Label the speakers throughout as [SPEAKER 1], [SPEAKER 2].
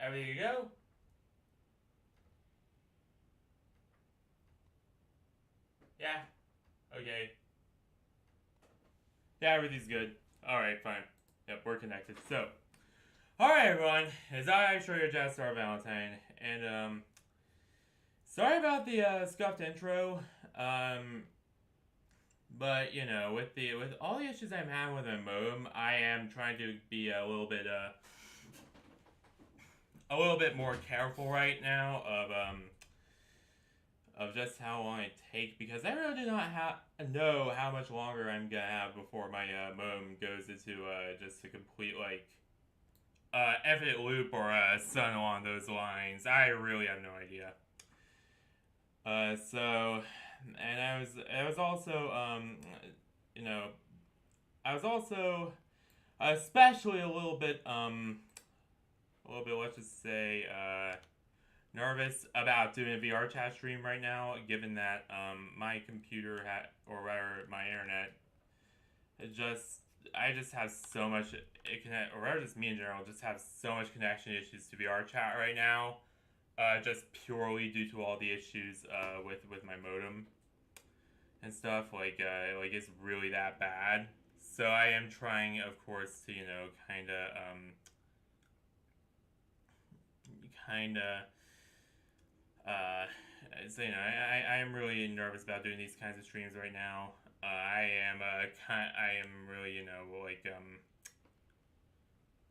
[SPEAKER 1] Everything you go? Yeah. Okay. Yeah, everything's good. Alright, fine. Yep, we're connected. So, alright, everyone. As I show your Jazz Star Valentine, and, sorry about the, scuffed intro. Um, but, you know, with all the issues I'm having with my modem, I am trying to be a little bit more careful right now of just how long it takes because I really do not know how much longer I'm gonna have before my modem goes into just a complete like effort loop or something along those lines. I really have no idea. So, and I was also you know I was also especially a little bit let's just say nervous about doing a VRChat stream right now, given that my computer or rather my internet, it just I just have so much it connect, or rather just me in general, just have so much connection issues to VRChat right now, just purely due to all the issues with my modem and stuff. Like it's really that bad. So I am trying, of course, to kind of Uh, so I am really nervous about doing these kinds of streams right now. I am really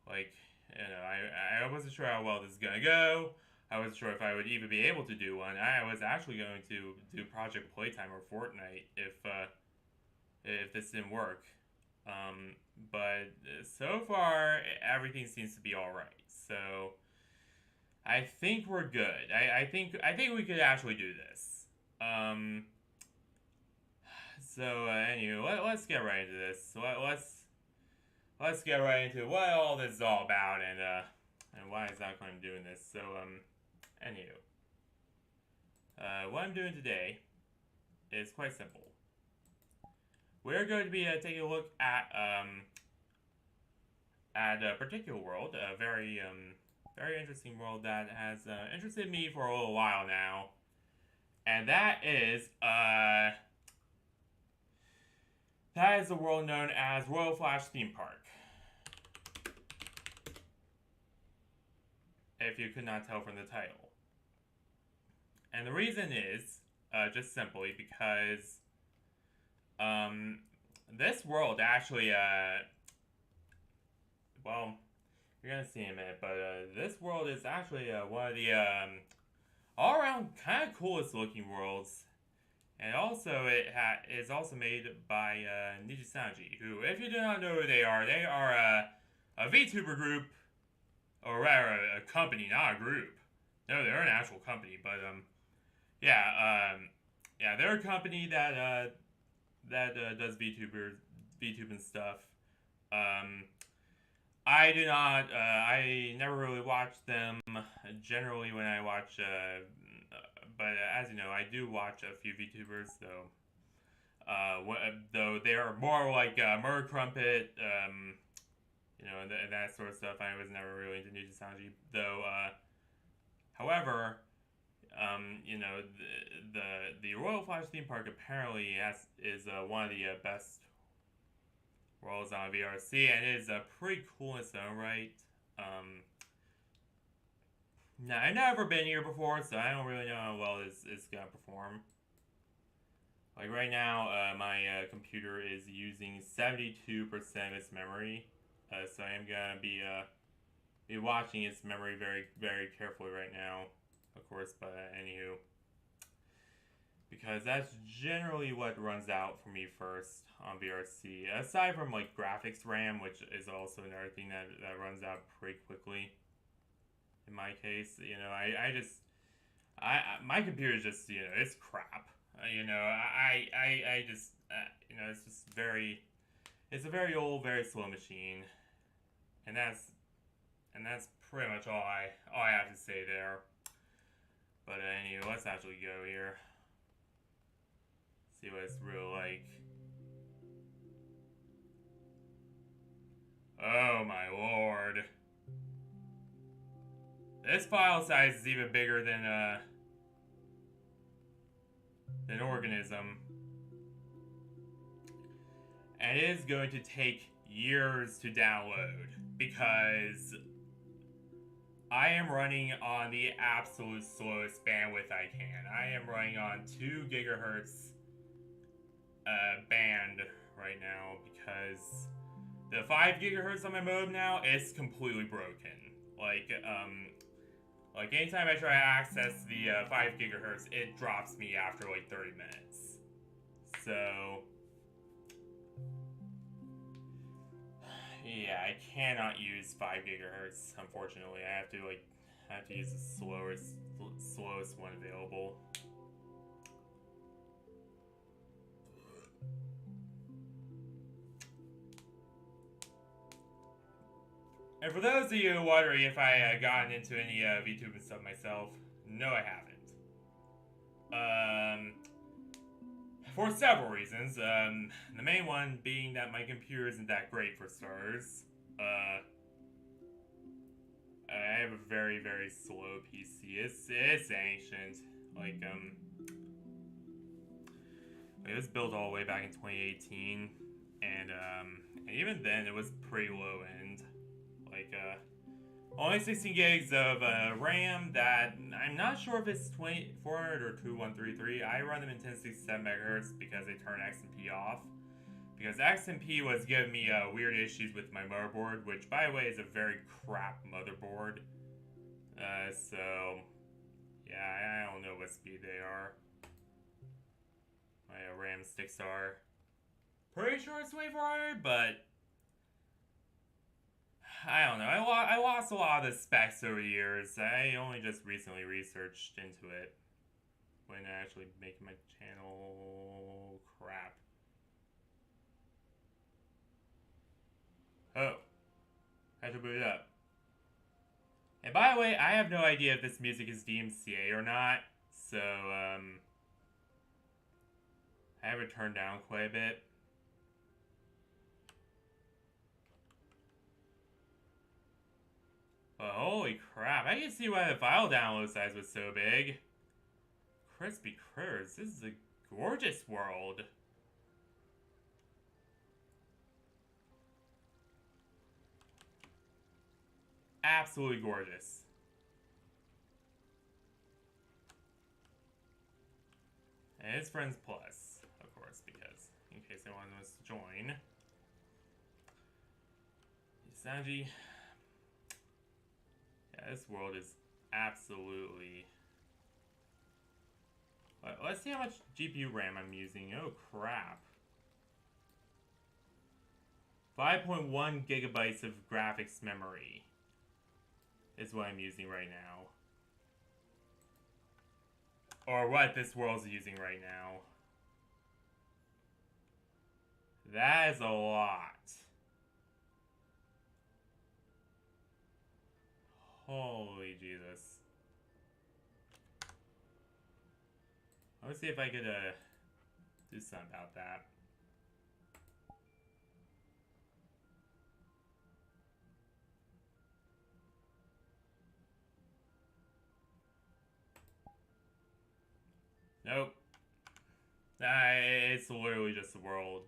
[SPEAKER 1] like I wasn't sure how well this is gonna go. I wasn't sure if I would even be able to do one. I was actually going to do Project Playtime or Fortnite if this didn't work. Um, but so far everything seems to be all right. So I think we're good. I think we could actually do this. Um, anyway, let's get right into this. Let's get right into what all this is all about and why exactly I'm doing this. So anywho, what I'm doing today is quite simple. We're going to be taking a look at a particular world, a very interesting world that has interested me for a little while now, and that is the world known as Royal Flash Theme Park. If you could not tell from the title, and the reason is just simply because um, this world actually well, you're gonna see in a minute, but this world is actually one of the all around kind of coolest looking worlds. And also, is also made by Nijisanji, who, if you do not know who they are a VTuber group, or rather a company, not a group. No, they're an actual company, but yeah, yeah, they're a company that does VTubing stuff. Um, I do not. I never really watch them. Generally, when I watch, but as you know, I do watch a few VTubers. Though they are more like Murder Crumpet, and that sort of stuff. I was never really into Ninja Sanji, though. However, the Royal Flash theme park apparently is one of the best worlds on VRC, and it is pretty cool in its own right. Now I've never been here before, so I don't really know how well it's gonna perform. Like right now, my computer is using 72% of its memory, so I am gonna be watching its memory very very carefully right now, of course. But anywho, because that's generally what runs out for me first on VRC. Aside from like graphics RAM, which is also another thing that runs out pretty quickly. In my case, my computer is just it's crap. I just it's just it's a very old, very slow machine, and that's pretty much all I have to say there. But anyway, let's actually go here. See what it's real like. Oh my lord. This file size is even bigger than Organism. And it is going to take years to download because I am running on the absolute slowest bandwidth I can. I am running on 2 gigahertz band right now because the 5 gigahertz on my modem now is completely broken. Like anytime I try to access the 5 gigahertz, it drops me after like 30 minutes. So yeah, I cannot use 5 gigahertz, unfortunately. I have to use the slowest one available. And for those of you wondering if I gotten into any VTube and stuff myself, no, I haven't. For several reasons. The main one being that my computer isn't that great for starters. I have a very, very slow PC. It's ancient. It was built all the way back in 2018, and even then it was pretty low end. Only 16 gigs of RAM that I'm not sure if it's 400 or 2133. I run them in 1067 megahertz because they turn XMP off. Because XMP was giving me weird issues with my motherboard, which by the way is a very crap motherboard. So yeah, I don't know what speed they are. My RAM sticks are. Pretty sure it's 2400, but I don't know. I lost a lot of the specs over the years. I only just recently researched into it when actually making my channel. Crap. Oh. I should boot it up. And by the way, I have no idea if this music is DMCA or not. So, I have it turned down quite a bit. But holy crap, I can see why the file download size was so big. Crispy critters, this is a gorgeous world. Absolutely gorgeous. And it's Friends Plus, of course, because in case anyone wants to join. Sanji. Yeah, this world is absolutely... Let's see how much GPU RAM I'm using. Oh, crap. 5.1 gigabytes of graphics memory is what I'm using right now. Or what this world's using right now. That is a lot. Holy Jesus. Let's see if I could do something about that. Nope. It's literally just the world.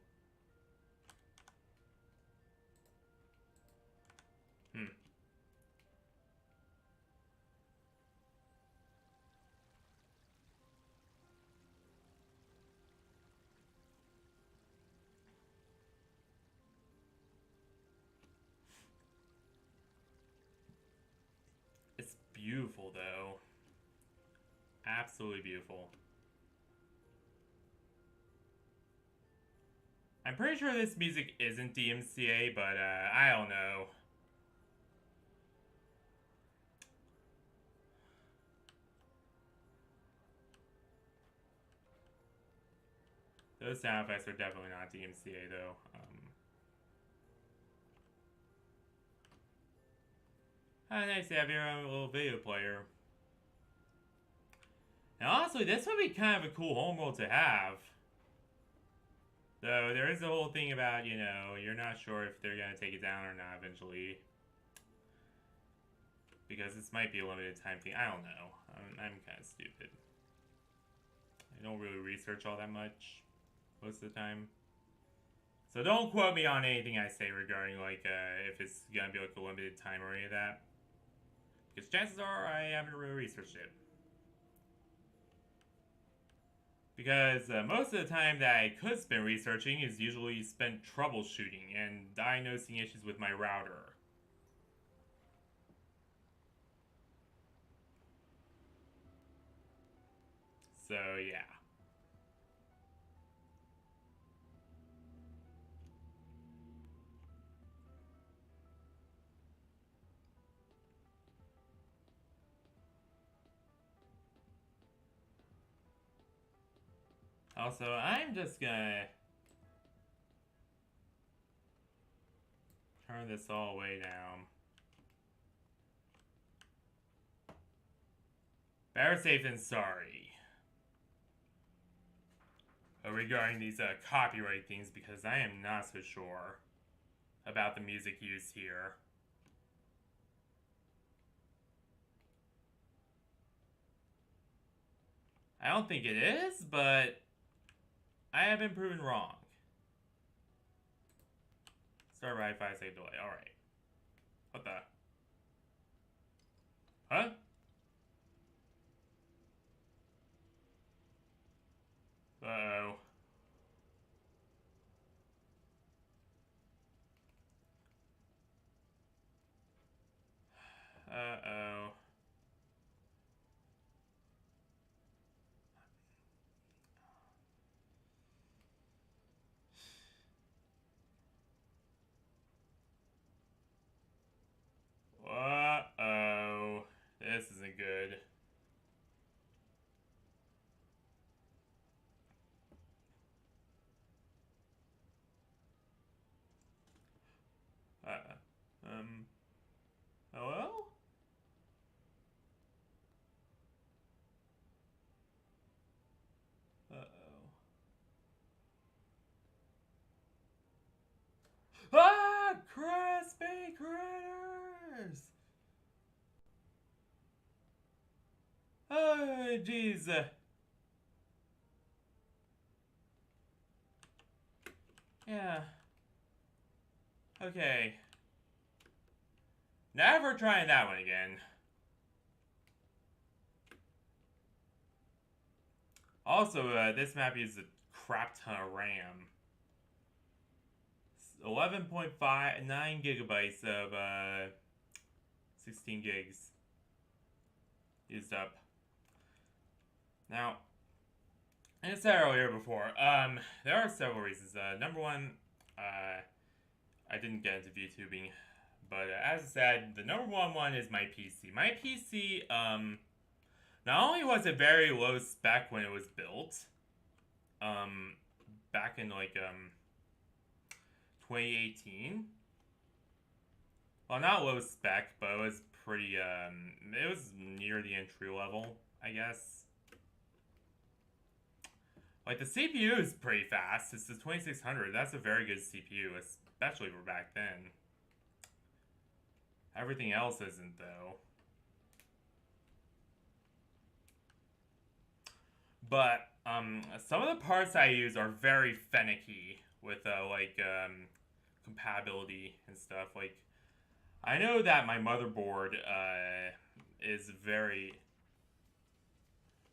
[SPEAKER 1] It's beautiful, though. Absolutely beautiful. I'm pretty sure this music isn't DMCA, but I don't know. Those sound effects are definitely not DMCA, though. Nice to have your own little video player. And honestly, this would be kind of a cool homeworld to have. Though, there is the whole thing about, you know, you're not sure if they're going to take it down or not eventually. because this might be a limited time thing. I don't know. I'm kind of stupid. I don't really research all that much most of the time. So don't quote me on anything I say regarding, like, if it's gonna be, like, a limited time or any of that. Because chances are I haven't really researched it. Because most of the time that I could spend researching is usually spent troubleshooting and diagnosing issues with my router. So, yeah. Also, I'm just gonna turn this all the way down. Better safe than sorry. Regarding these copyright things, because I am not so sure about the music used here. I don't think it is, but I have been proven wrong. Start right 5-second delay. Alright. What the? Huh? Uh-oh. Uh-oh. Uh-oh. This isn't good. Hello? Uh-oh. Ah! Crispy critters! Oh, jeez. Yeah. Okay. Never trying that one again. Also, this map uses a crap ton of RAM. 11.59 gigabytes of 16 gigs used up. Now, and I said earlier before, there are several reasons. Number one, I didn't get into VTubing, but as I said, the number one is my PC. My PC, not only was it very low spec when it was built, back in like 2018. Well, not low spec, but it was pretty it was near the entry level, I guess. Like, the CPU is pretty fast. It's the 2600. That's a very good CPU, especially for back then. Everything else isn't, though. But some of the parts I use are very finicky with like compatibility and stuff. Like, I know that my motherboard is very,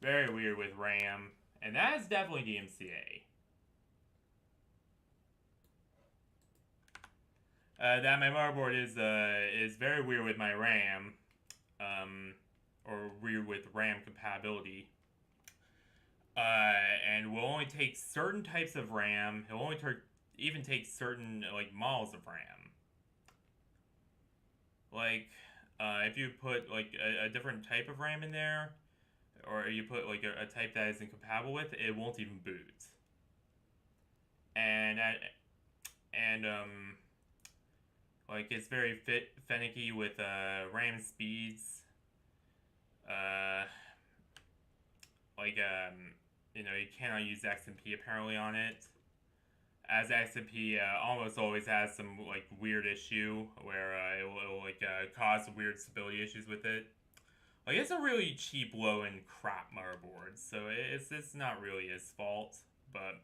[SPEAKER 1] very weird with RAM, and that is definitely DMCA. That my motherboard is very weird with my RAM, or weird with RAM compatibility. And will only take certain types of RAM. It will only even take certain like models of RAM. Like, if you put like a different type of RAM in there, or you put like a type that isn't compatible with, it won't even boot. And like, it's very finicky with RAM speeds. Like you know, you cannot use XMP apparently on it. as XMP almost always has some like weird issue where it will like cause weird stability issues with it. Like it's a really cheap low end crap motherboard, so it's not really his fault, but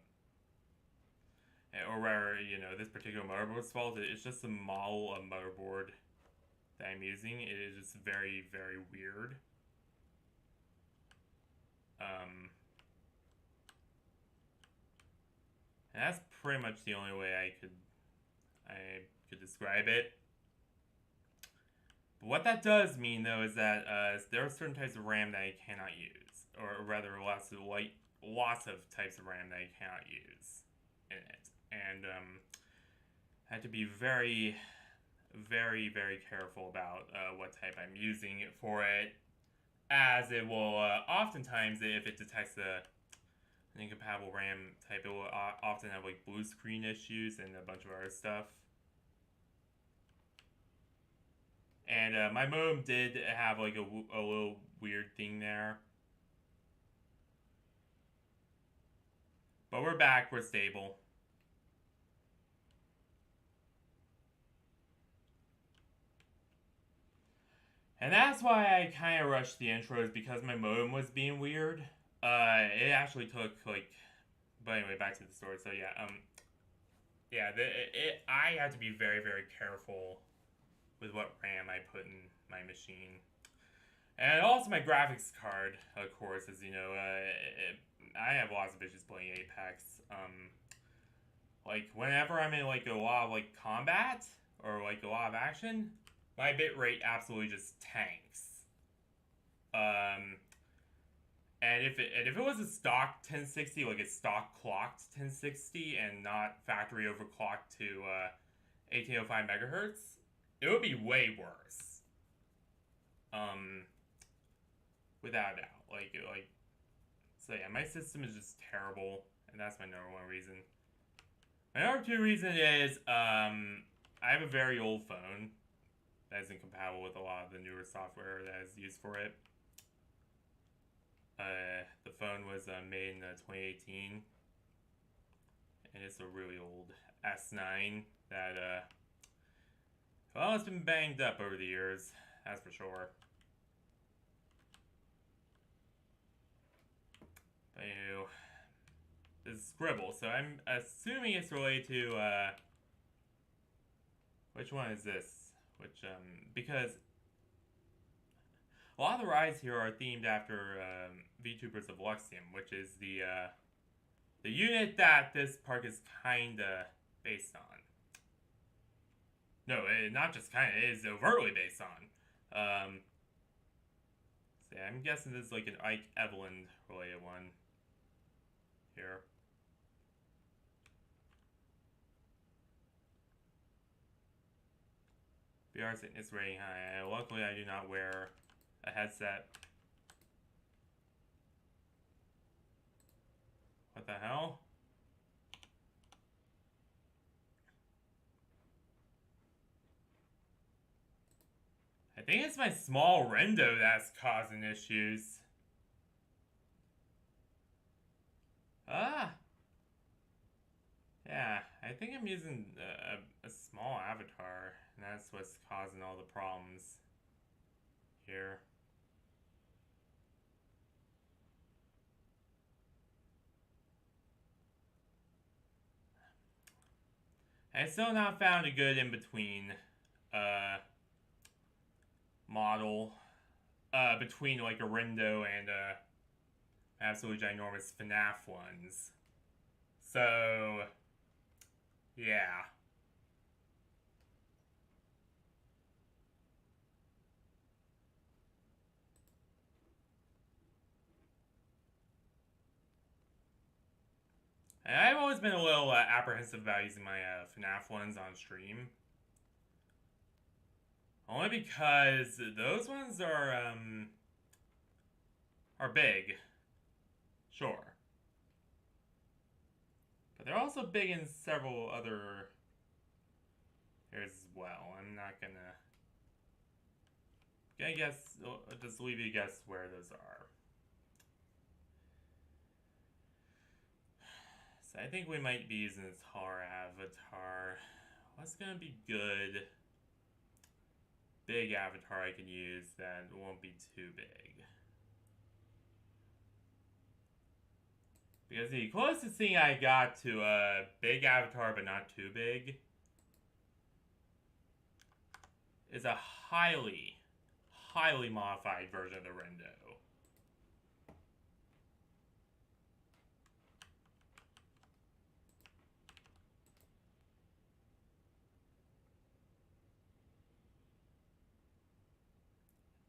[SPEAKER 1] or where this particular motherboard's fault. It's just the model of motherboard that I'm using. It is just very very weird. And that's pretty much the only way I could describe it. But what that does mean, though, is that there are certain types of RAM that I cannot use, or rather, lots of types of RAM that I cannot use in it, and I have to be very, very, very careful about what type I'm using for it, as it will oftentimes, if it detects an incompatible RAM type, it will often have like blue screen issues and a bunch of other stuff. And my modem did have like a little weird thing there. But we're back, we're stable. And that's why I kind of rushed the intros, because my modem was being weird. It actually took like, but anyway, back to the story. So yeah, I had to be very very careful with what RAM I put in my machine. And also my graphics card, of course, as you know, I have lots of issues playing Apex. Like whenever I'm in like a lot of like combat or like a lot of action, my bitrate absolutely just tanks. And if it was a stock 1060, like a stock clocked 1060, and not factory overclocked to 1805 megahertz, it would be way worse. Without a doubt. So yeah, my system is just terrible, and that's my number one reason. My number two reason is, I have a very old phone that isn't compatible with a lot of the newer software that is used for it. The phone was made in 2018, and it's a really old S9 that, well, it's been banged up over the years, that's for sure. But, this is Scribble, so I'm assuming it's related to, which one is this? Because a lot of the rides here are themed after VTubers of Luxium, which is the unit that this park is kinda based on. No, not just kinda, it is overtly based on. So yeah, I'm guessing this is like an Ike Evelyn related one here. VR fitness rating high. Luckily, I do not wear a headset. What the hell? I think it's my small rendo that's causing issues. Yeah, I think I'm using a small avatar, and that's what's causing all the problems here. I still not found a good in-between model between like a rendo and absolutely ginormous FNAF ones. So yeah. And I've always been a little apprehensive about using my FNAF ones on stream. Only because those ones are big. Sure. But they're also big in several other areas as well. I'm not gonna guess, just leave you guess where those are. I think we might be using a tar avatar. What's gonna be good? Big avatar I can use that won't be too big. Because the closest thing I got to a big avatar but not too big is a highly modified version of the Rendo.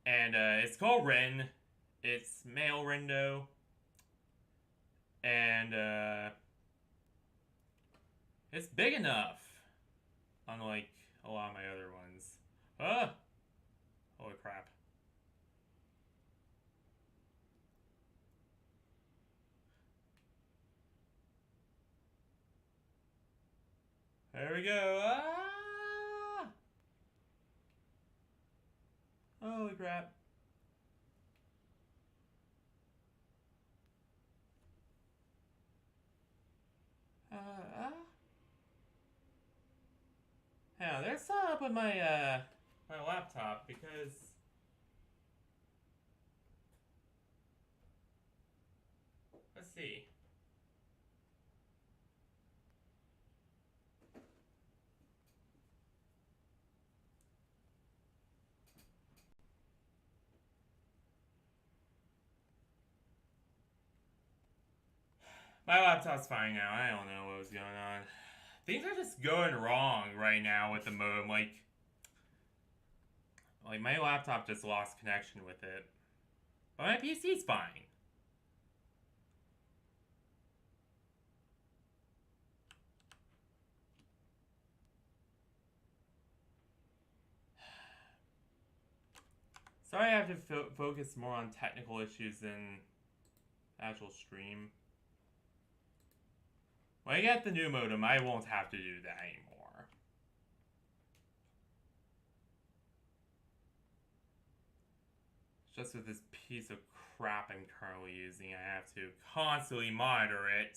[SPEAKER 1] And it's called Ren. It's male Rendo. And it's big enough. Unlike a lot of my other ones. Ah! Holy crap. There we go. Ah! Holy crap. Yeah, there's something up with my my laptop because let's see. My laptop's fine now. I don't know what was going on. Things are just going wrong right now with the modem. Like my laptop just lost connection with it. But my PC's fine. Sorry I have to focus more on technical issues than actual stream. When I get the new modem, I won't have to do that anymore. Just with this piece of crap I'm currently using, I have to constantly monitor it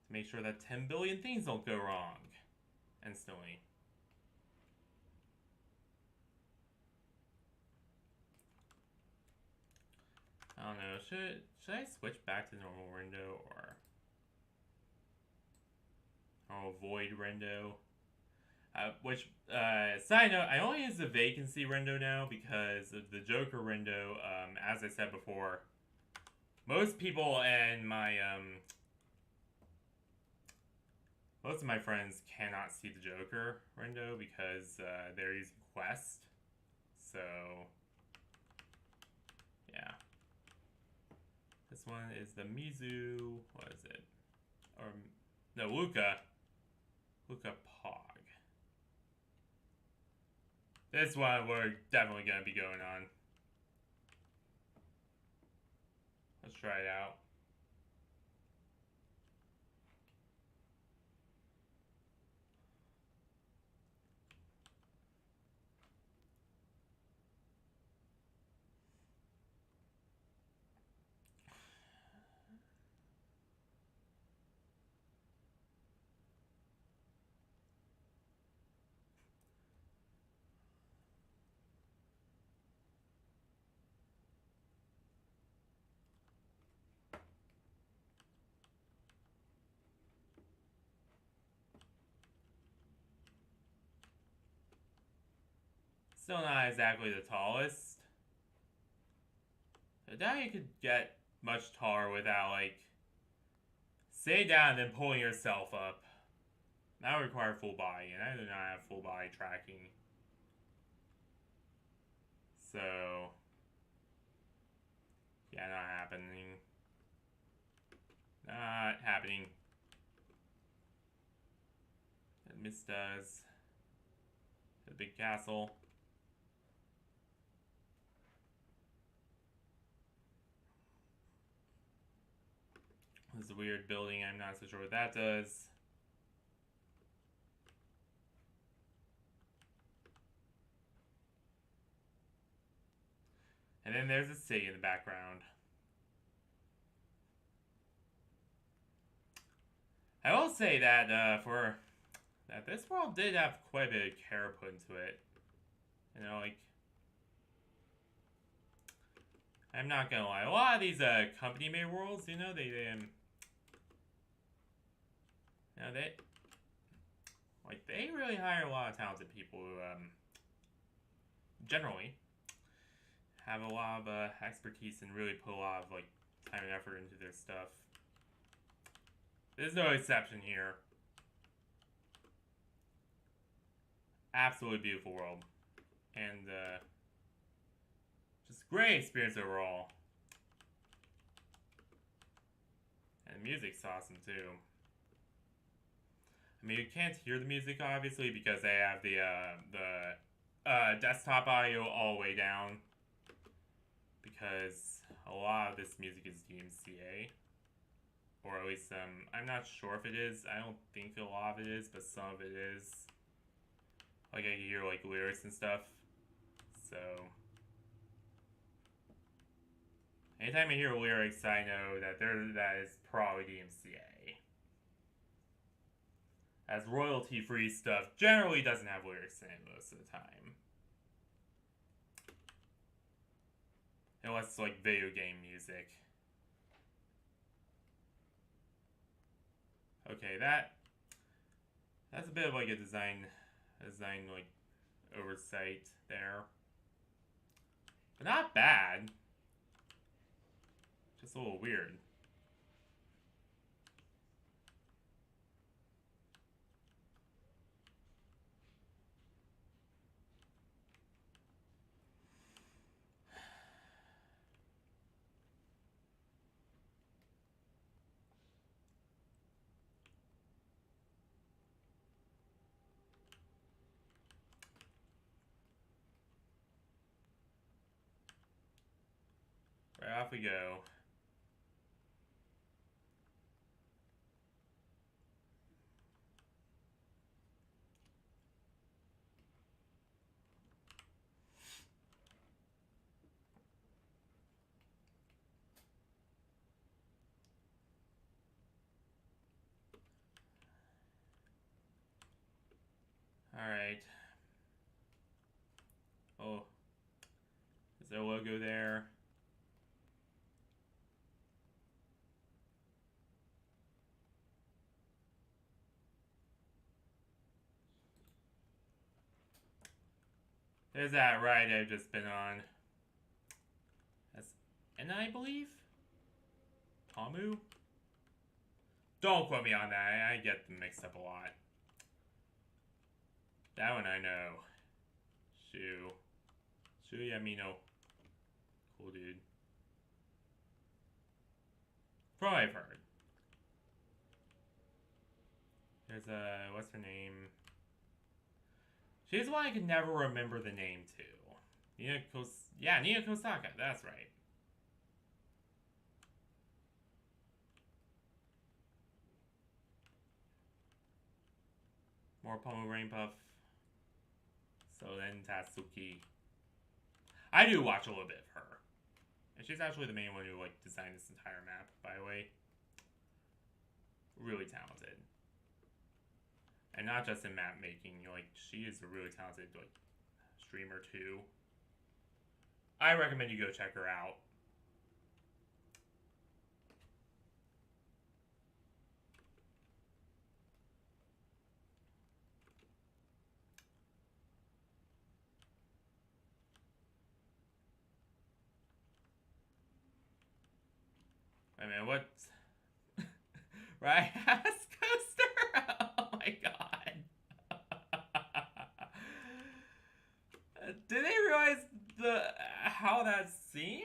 [SPEAKER 1] to make sure that 10 billion things don't go wrong instantly. I don't know, should I switch back to normal Rendo or avoid Rendo? Side note, I only use the vacancy Rendo now because of the Joker Rendo. As I said before, most people and most of my friends cannot see the Joker Rendo because they're using Quest. So, yeah. This one is the Mizu, what is it? Or, no, Luca Pog. This one we're definitely going to be going on. Let's try it out. Still not exactly the tallest. I doubt you could get much taller without, like, staying down and then pulling yourself up. That would require full body, and I do not have full body tracking. So, yeah, not happening. Not happening. Mistas. The big castle. This is a weird building. I'm not so sure what that does. And then there's a city in the background. say that that this world did have quite a bit of care put into it. You know, like, I'm not gonna lie, a lot of these company-made worlds, you know, they really hire a lot of talented people who generally have a lot of expertise and really put a lot of like time and effort into their stuff. There's no exception here. Absolutely beautiful world. And just great experience overall. And the music's awesome too. I mean, you can't hear the music obviously because they have the desktop audio all the way down. Because a lot of this music is DMCA. Or at least, I'm not sure if it is. I don't think a lot of it is, but some of it is. Like, I can hear, like, lyrics and stuff. So, anytime I hear lyrics, I know that that is probably DMCA. As royalty-free stuff generally doesn't have lyrics in it most of the time. Unless it's, like, video game music. Okay, that's a bit of like a design like oversight there. But not bad. Just a little weird. Right, off we go. Alright. Oh. Is there a logo there? There's that ride I've just been on. That's, and I believe? Tamu? Don't quote me on that. I get them mixed up a lot. That one I know. Shu Yamino. Cool dude. From what I've heard. There's what's her name? She's one I can never remember the name to. Nina Kosaka, that's right. More Pomu Rain Puff. So then Tatsuki. I do watch a little bit of her. And she's actually the main one who like designed this entire map, by the way. Really talented. And not just in map making, like she is a really talented like streamer too. I recommend you go check her out. I mean, what? Right? Coaster? Oh my god. Did they realize how that seems?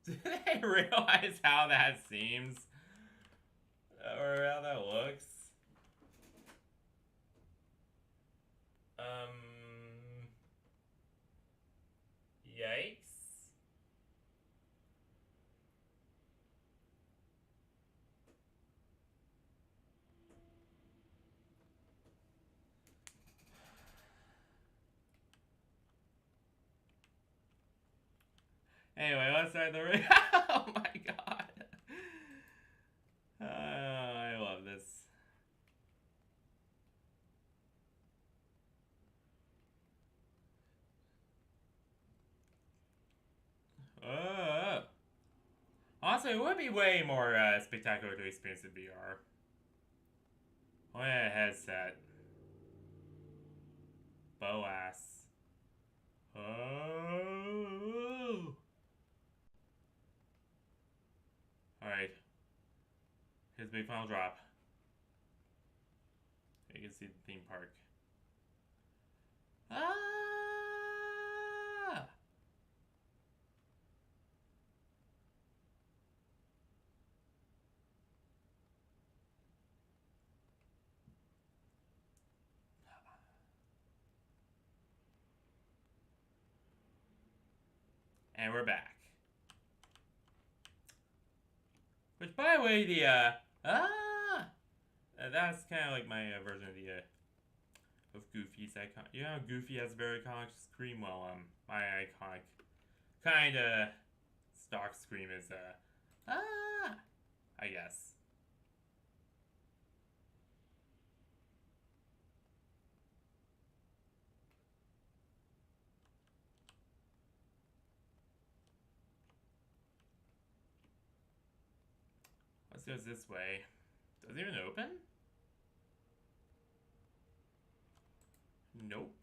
[SPEAKER 1] Did they realize how that seems? Or how that looks? Yikes. Anyway, let's start the oh my god. I love this. Honestly, it would be way more spectacular to experience in VR. Oh yeah, headset. Boas. Oh. Alright. Here's the big final drop. You can see the theme park. Ah! And we're back. Which, by the way, that's kind of like my version of of Goofy's icon. You know, Goofy has a very iconic scream. Well, my iconic kind of stock scream is I guess. Let's go this way. Does it even open? Nope.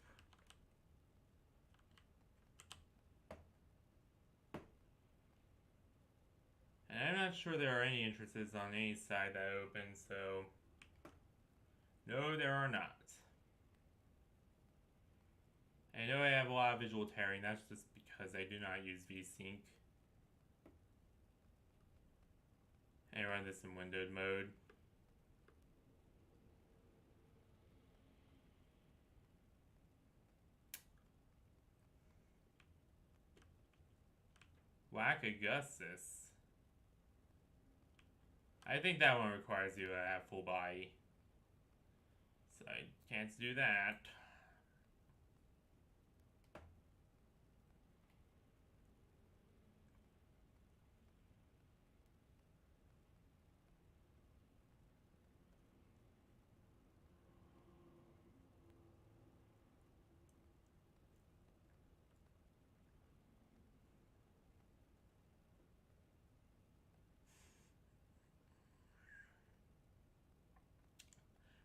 [SPEAKER 1] And I'm not sure there are any entrances on any side that open, so no, there are not. I know I have a lot of visual tearing, that's just because I do not use VSync. I run this in windowed mode. Whack-a-gustus. I think that one requires you to have full body. So I can't do that.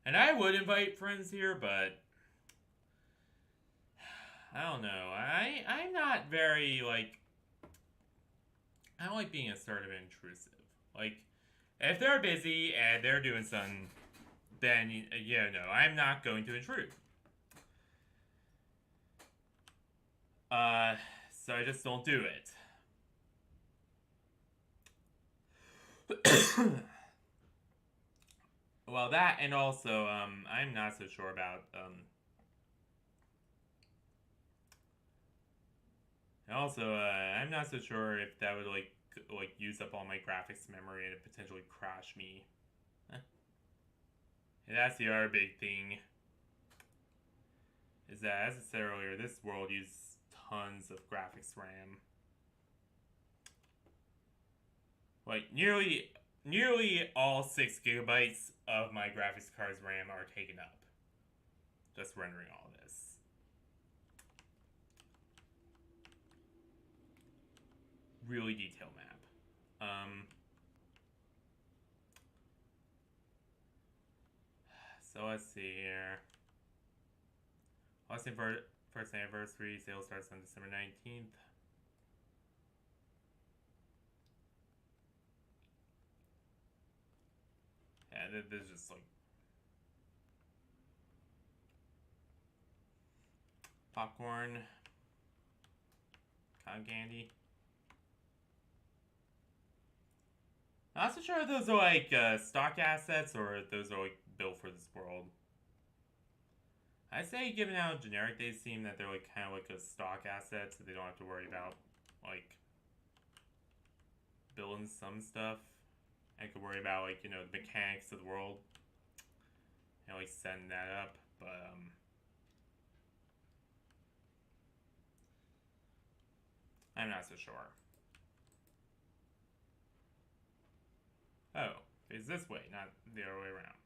[SPEAKER 1] And I would invite friends here, but I don't know. I'm not very, like, I don't like being assertive and intrusive. Like, if they're busy and they're doing something, then, yeah, no, I'm not going to intrude. So I just don't do it. Well, that, and also, I'm not so sure about, and also, I'm not so sure if that would, like use up all my graphics memory and potentially crash me. And that's the other big thing. Is that, as I said earlier, this world uses tons of graphics RAM. Like, nearly all 6 gigabytes of my graphics card's RAM are taken up. Just rendering all this. Really detailed map. So let's see here. Austin first anniversary sale starts on December 19th. Yeah, there's just like popcorn, cotton candy. Not so sure if those are like stock assets or if those are like built for this world. I say, given how generic they seem, that they're like kind of like a stock asset, so they don't have to worry about like building some stuff. I could worry about like, you know, the mechanics of the world and like setting that up, but I'm not so sure. Face this way, not the other way around.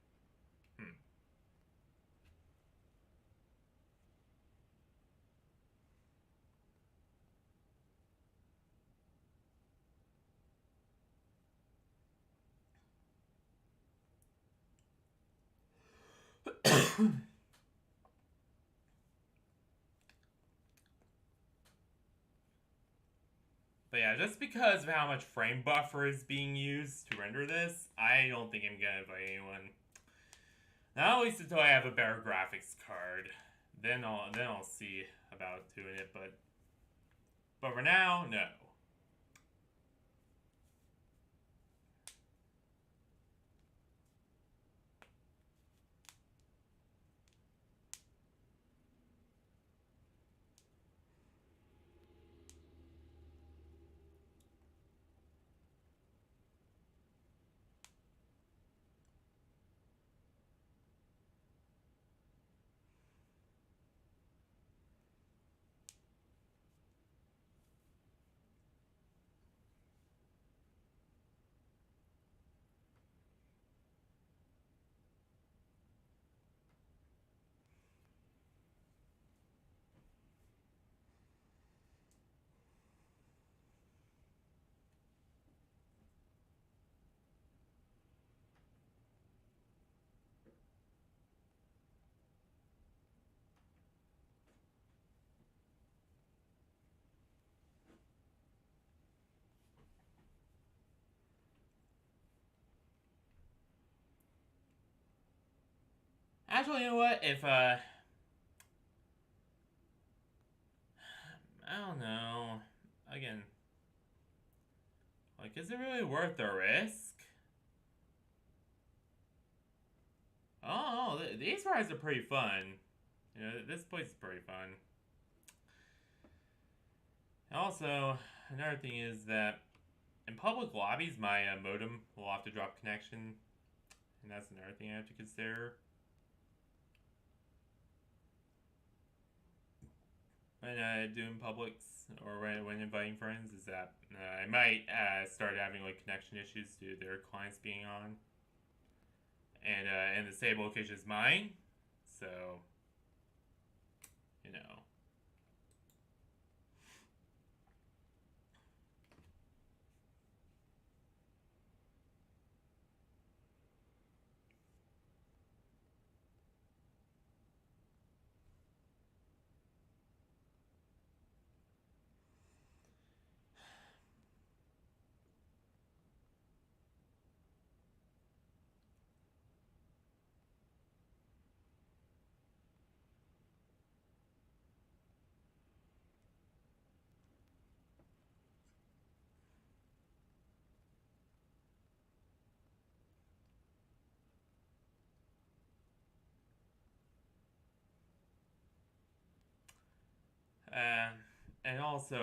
[SPEAKER 1] But yeah, just because of how much frame buffer is being used to render this, I don't think I'm gonna invite anyone. Not at least until I have a better graphics card. Then I'll see about doing it, but for now, no. Actually, you know what? If I don't know. Again, like, is it really worth the risk? Oh, these rides are pretty fun. You know, this place is pretty fun. Also, another thing is that in public lobbies, my modem will have to drop connection, and that's another thing I have to consider. When doing publics or when inviting friends is that I might start having like connection issues due to their clients being on, and the same location is mine, so you know. Uh, and also,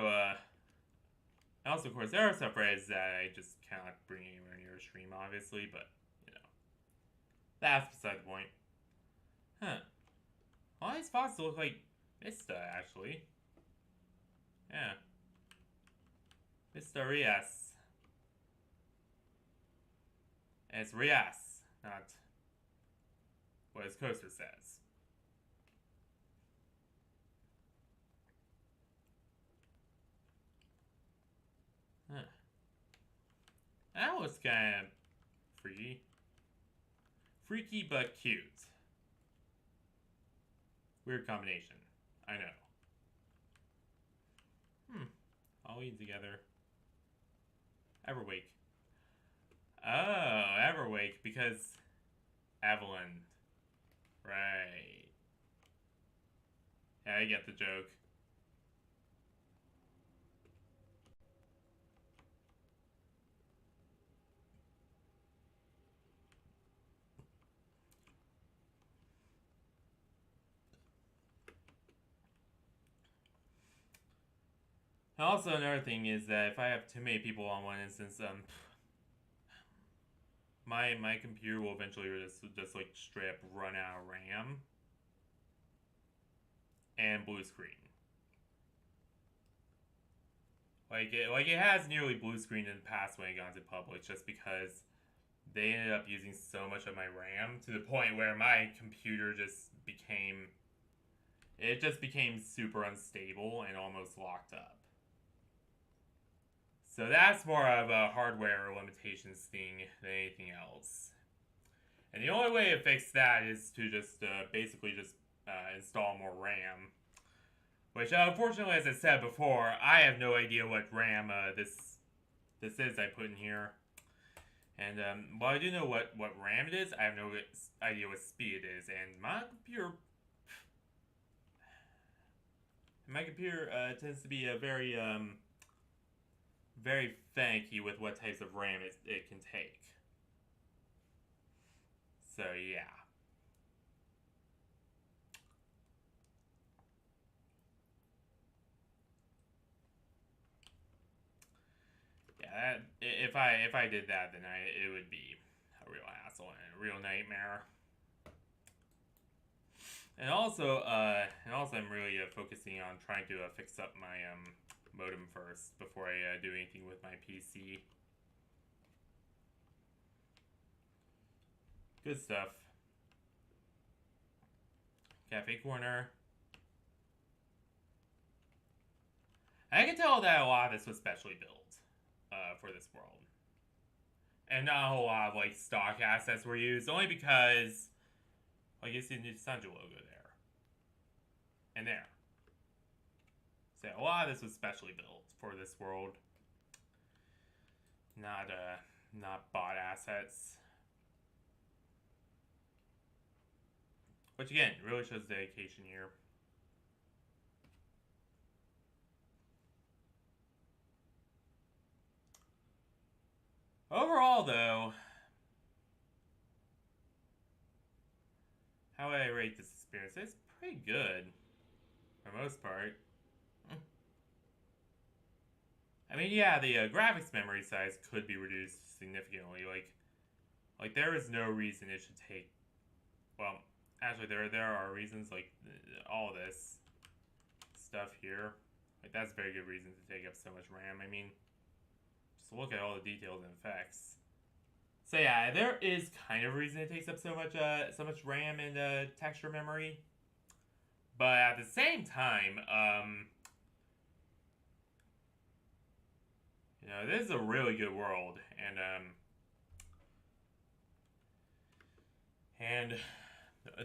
[SPEAKER 1] of course, there are subreddits that I just cannot bring anywhere near a stream, obviously, but you know, that's beside the point. Huh? All these spots look like Vista, actually. Yeah, Vista Rias. And it's Rias, not what his coaster says. Huh. That was kind of freaky. Freaky but cute. Weird combination. I know. All eating together. Everwake. Oh, Everwake because Evelyn. Right. Yeah, I get the joke. Also, another thing is that if I have too many people on one instance, my computer will eventually just like straight up run out of RAM and blue screen. Like it has nearly blue screen in the past when it got into public, just because they ended up using so much of my RAM to the point where my computer just became, it just became super unstable and almost locked up. So that's more of a hardware limitations thing than anything else. And the only way to fix that is to just basically just install more RAM. Which, unfortunately, as I said before, I have no idea what RAM this is I put in here. And while I do know what RAM it is, I have no idea what speed it is. And my computer tends to be a very very finicky with what types of RAM it can take. So yeah. Yeah, if I did that, then it would be a real hassle and a real nightmare. And also I'm really focusing on trying to fix up my modem first before I do anything with my PC. Good stuff. Cafe corner. I can tell that a lot of this was specially built for this world. And not a whole lot of like stock assets were used, only because like you see the Sanjo logo there. And there. So a lot of this was specially built for this world. Not bought assets. Which again, really shows dedication here. Overall, though, how would I rate this experience? It's pretty good, for the most part. I mean, yeah, the graphics memory size could be reduced significantly. Like there is no reason it should take. Well, actually, there are reasons. Like all this stuff here, like that's a very good reason to take up so much RAM. I mean, just look at all the details and effects. So yeah, there is kind of a reason it takes up so much RAM and texture memory. But at the same time, you know, this is a really good world, and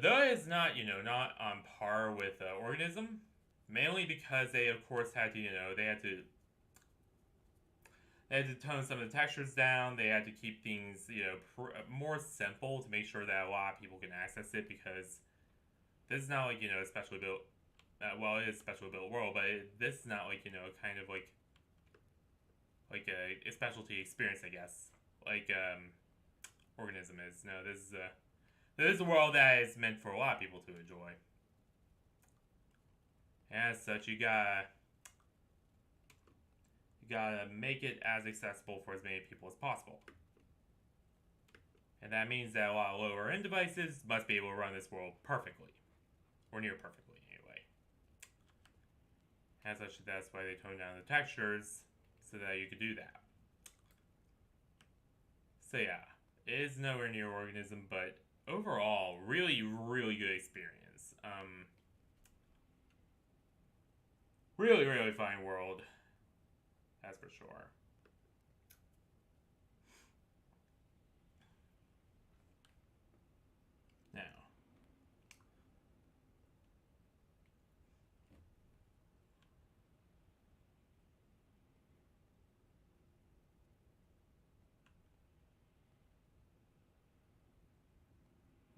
[SPEAKER 1] though it's not, you know, not on par with Organism, mainly because they, of course, had to, you know, they had to tone some of the textures down. They had to keep things, you know, more simple to make sure that a lot of people can access it, because this is not like, you know, a specially built. Well, it is a specially built world, but this is not like, you know, kind of like a specialty experience, I guess, like Organism is. No, this is a world that is meant for a lot of people to enjoy. And as such, you gotta make it as accessible for as many people as possible. And that means that a lot of lower end devices must be able to run this world perfectly, or near perfectly anyway. As such, that's why they toned down the textures, so that you could do that. So yeah, it is nowhere near Organism, but overall, really, really good experience. Really, really fine world. That's for sure.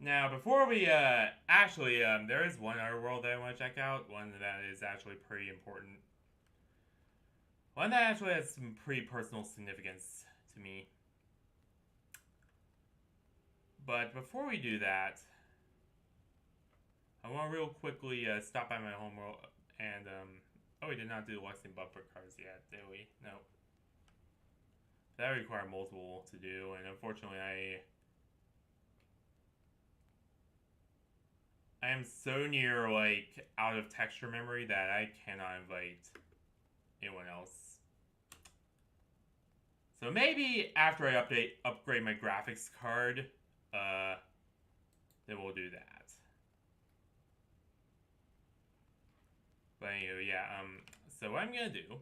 [SPEAKER 1] Now, before we, actually, there is one other world that I want to check out. One that is actually pretty important. One that actually has some pretty personal significance to me. But before we do that, I want to real quickly stop by my homeworld and, oh, we did not do the Lexington bumper cars yet, did we? Nope. That required multiple to do, and unfortunately I am so near, like, out of texture memory that I cannot invite anyone else. So maybe after I upgrade my graphics card, then we'll do that. But anyway, yeah, so what I'm gonna do,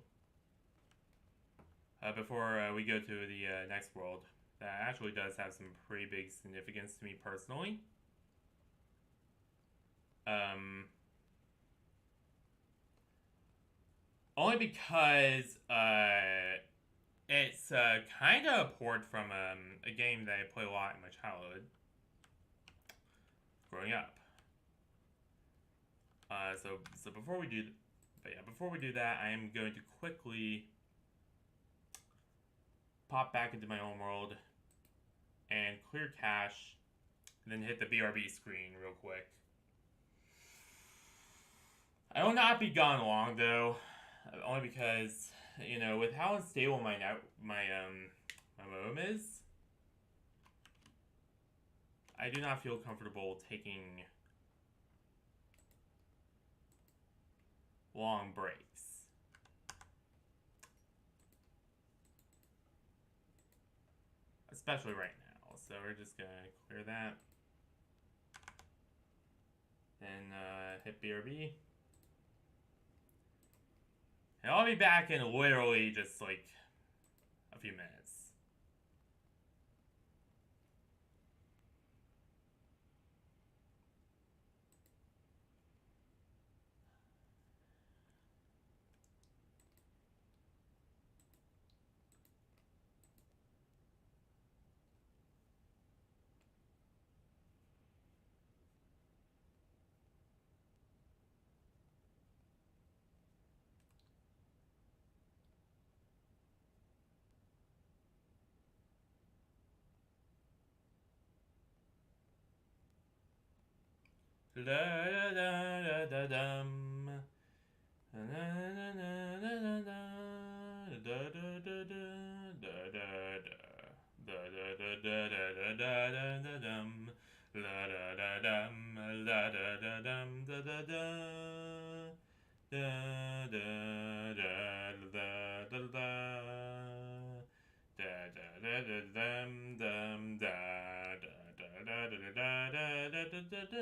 [SPEAKER 1] before we go to the next world, that actually does have some pretty big significance to me personally. Only because, it's kind of a port from a game that I played a lot in my childhood, growing up. So before we do, before we do that, I am going to quickly pop back into my own world and clear cache, and then hit the BRB screen real quick. I will not be gone long though, only because, you know, with how unstable my modem is, I do not feel comfortable taking long breaks. Especially right now. So we're just gonna clear that. Then hit BRB. And I'll be back in literally just like a few minutes. Da da da da dum. Da da da da da da da da da da da da da da dum. La da da dum, la da da dum, da da da, da da da da da da da da dum dum da da da da da da da da da da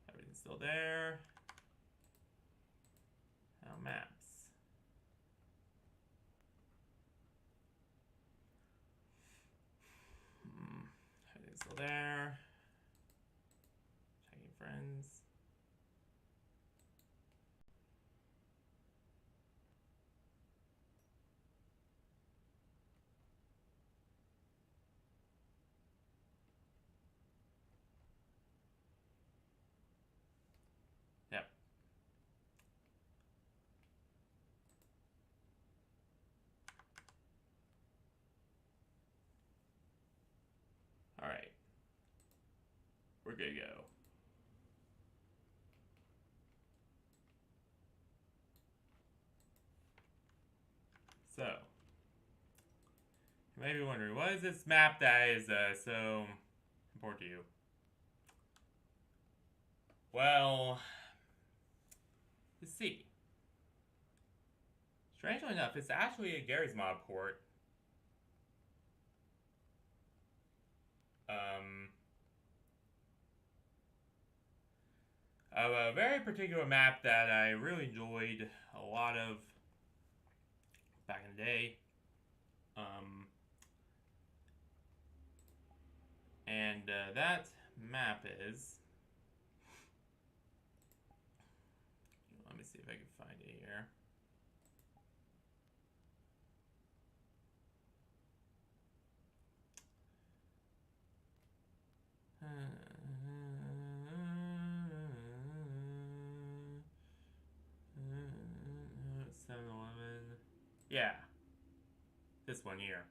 [SPEAKER 1] Everything's still there. Now maps. Everything's still there. Checking friends. Yep. Alright. We're good to go. So, you may be wondering, what is this map that is so important to you? Well, let's see. Strangely enough, it's actually a Gary's Mod port. Of a very particular map that I really enjoyed a lot of back in the day. And that map is... Let me see if I can find it here. It's 7-Eleven. Yeah, this one here.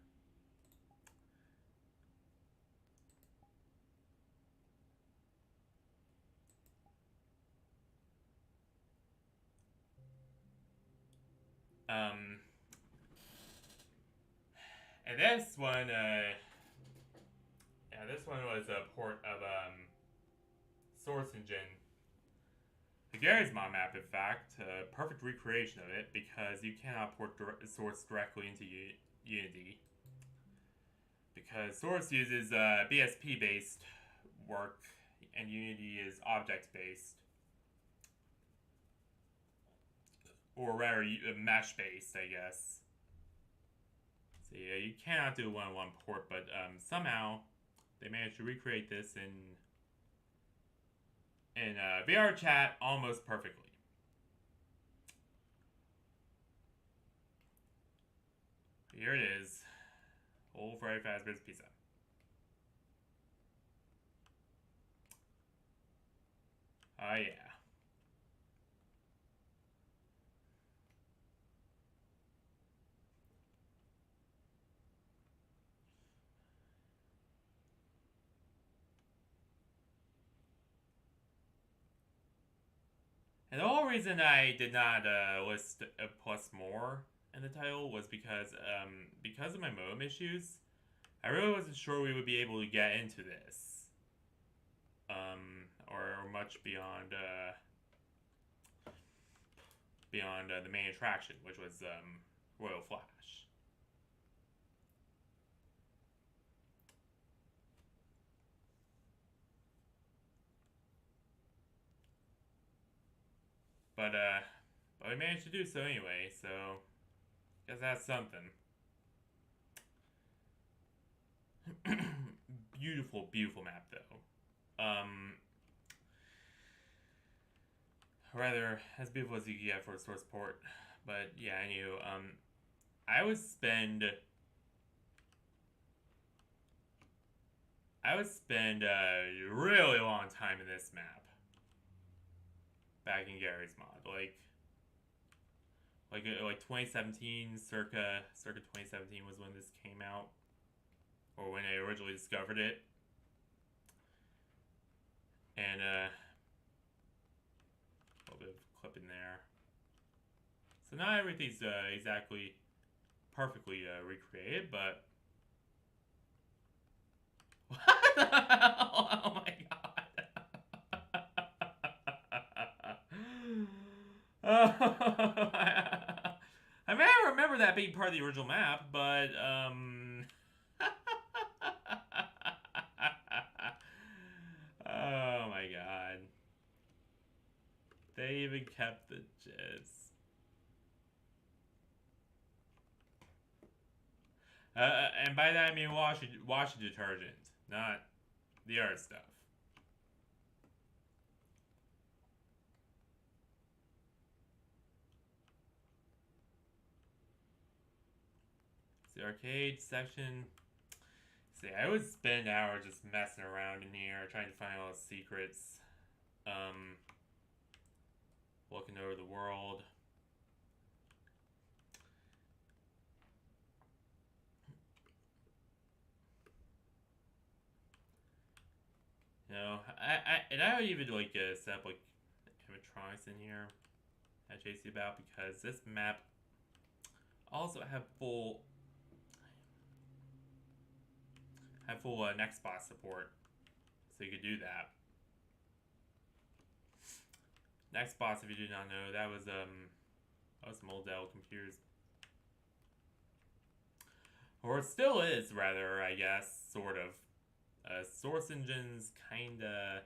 [SPEAKER 1] Um, and this one, yeah, this one was a port of Source Engine. The Gary's Mod map, in fact, a perfect recreation of it because you cannot port Source directly into Unity. Because Source uses BSP based work and Unity is object based. Or rather, mesh based, I guess. So yeah, you cannot do a one-on-one port, but somehow they managed to recreate this in VRChat almost perfectly. Here it is. Whole Freddy Fazbear's Pizza. Oh yeah. And the whole reason I did not list a plus more in the title was because of my modem issues. I really wasn't sure we would be able to get into this, or much beyond the main attraction, which was Royal Flash. But we managed to do so anyway. So guess that's something. Beautiful, beautiful map though. Rather as beautiful as you can get for a source port. But yeah, anywho, I would spend a really long time in this map. Back in Gary's mod, like 2017, circa 2017 was when this came out, or when I originally discovered it, and a little bit of clipping there. So not everything's exactly perfectly recreated, but what the hell? Oh my god. I may remember that being part of the original map, but oh my god. They even kept the jizz. And by that I mean washing detergent, not the other stuff. It's the arcade section. See, I would spend hours just messing around in here, trying to find all the secrets. Looking over the world. You know, I would even like set up like animatronics in here I chase you about because this map also have full next boss support, so you could do that. Next boss, if you do not know, that was some old Dell computers, or it still is, rather, I guess, sort of. Source Engine's kinda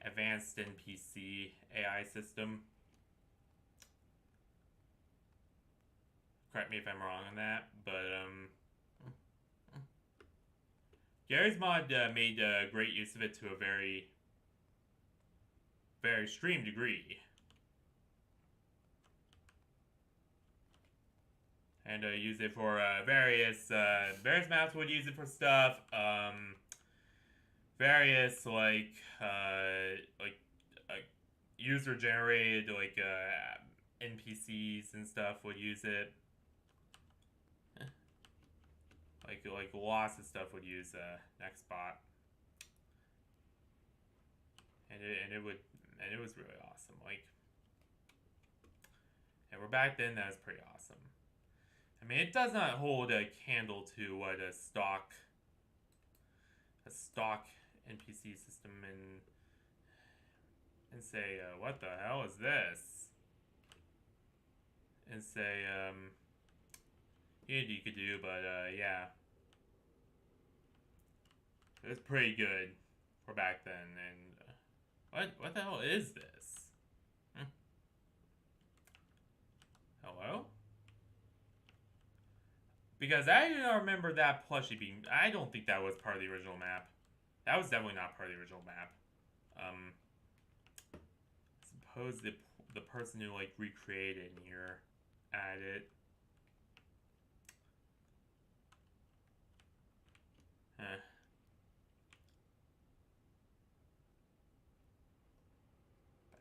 [SPEAKER 1] advanced NPC AI system. Correct me if I'm wrong on that, but Gary's mod made great use of it to a very, very extreme degree. And use it for various maps would use it for stuff. Various user generated NPCs and stuff would use it. Like lots of stuff would use next bot, and it was really awesome. Like, and we're back then. That was pretty awesome. I mean, it does not hold a candle to what a stock NPC system and say, what the hell is this? And say, you could do, but yeah, it was pretty good for back then. And what the hell is this? Hello? Because I do not remember that plushie being. I don't think that was part of the original map. That was definitely not part of the original map. Suppose the person who like recreated in here added. Back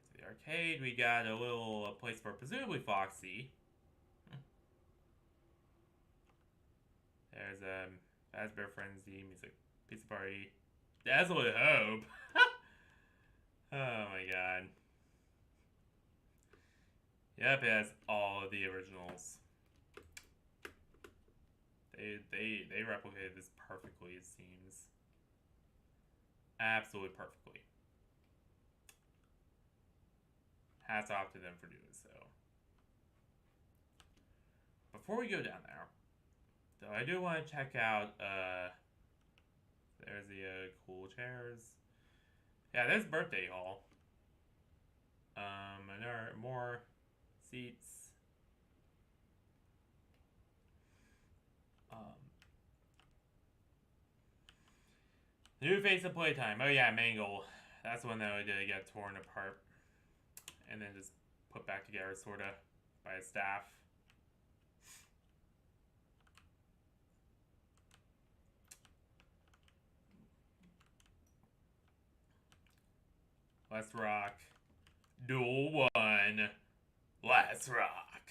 [SPEAKER 1] to the arcade, we got a little place for presumably Foxy. There's Fazbear Frenzy, Music Pizza Party. Dazzle with Hope. Oh my god. Yep, it has all of the originals. They replicated this perfectly, it seems. Absolutely perfectly. Hats off to them for doing so. Before we go down there, though, I do want to check out, there's the cool chairs. Yeah, there's Birthday Hall. And there are more seats. New face of playtime. Oh yeah, Mangle. That's the one that would get torn apart and then just put back together, sorta, by a staff. Let's rock. Duel 1. Let's rock.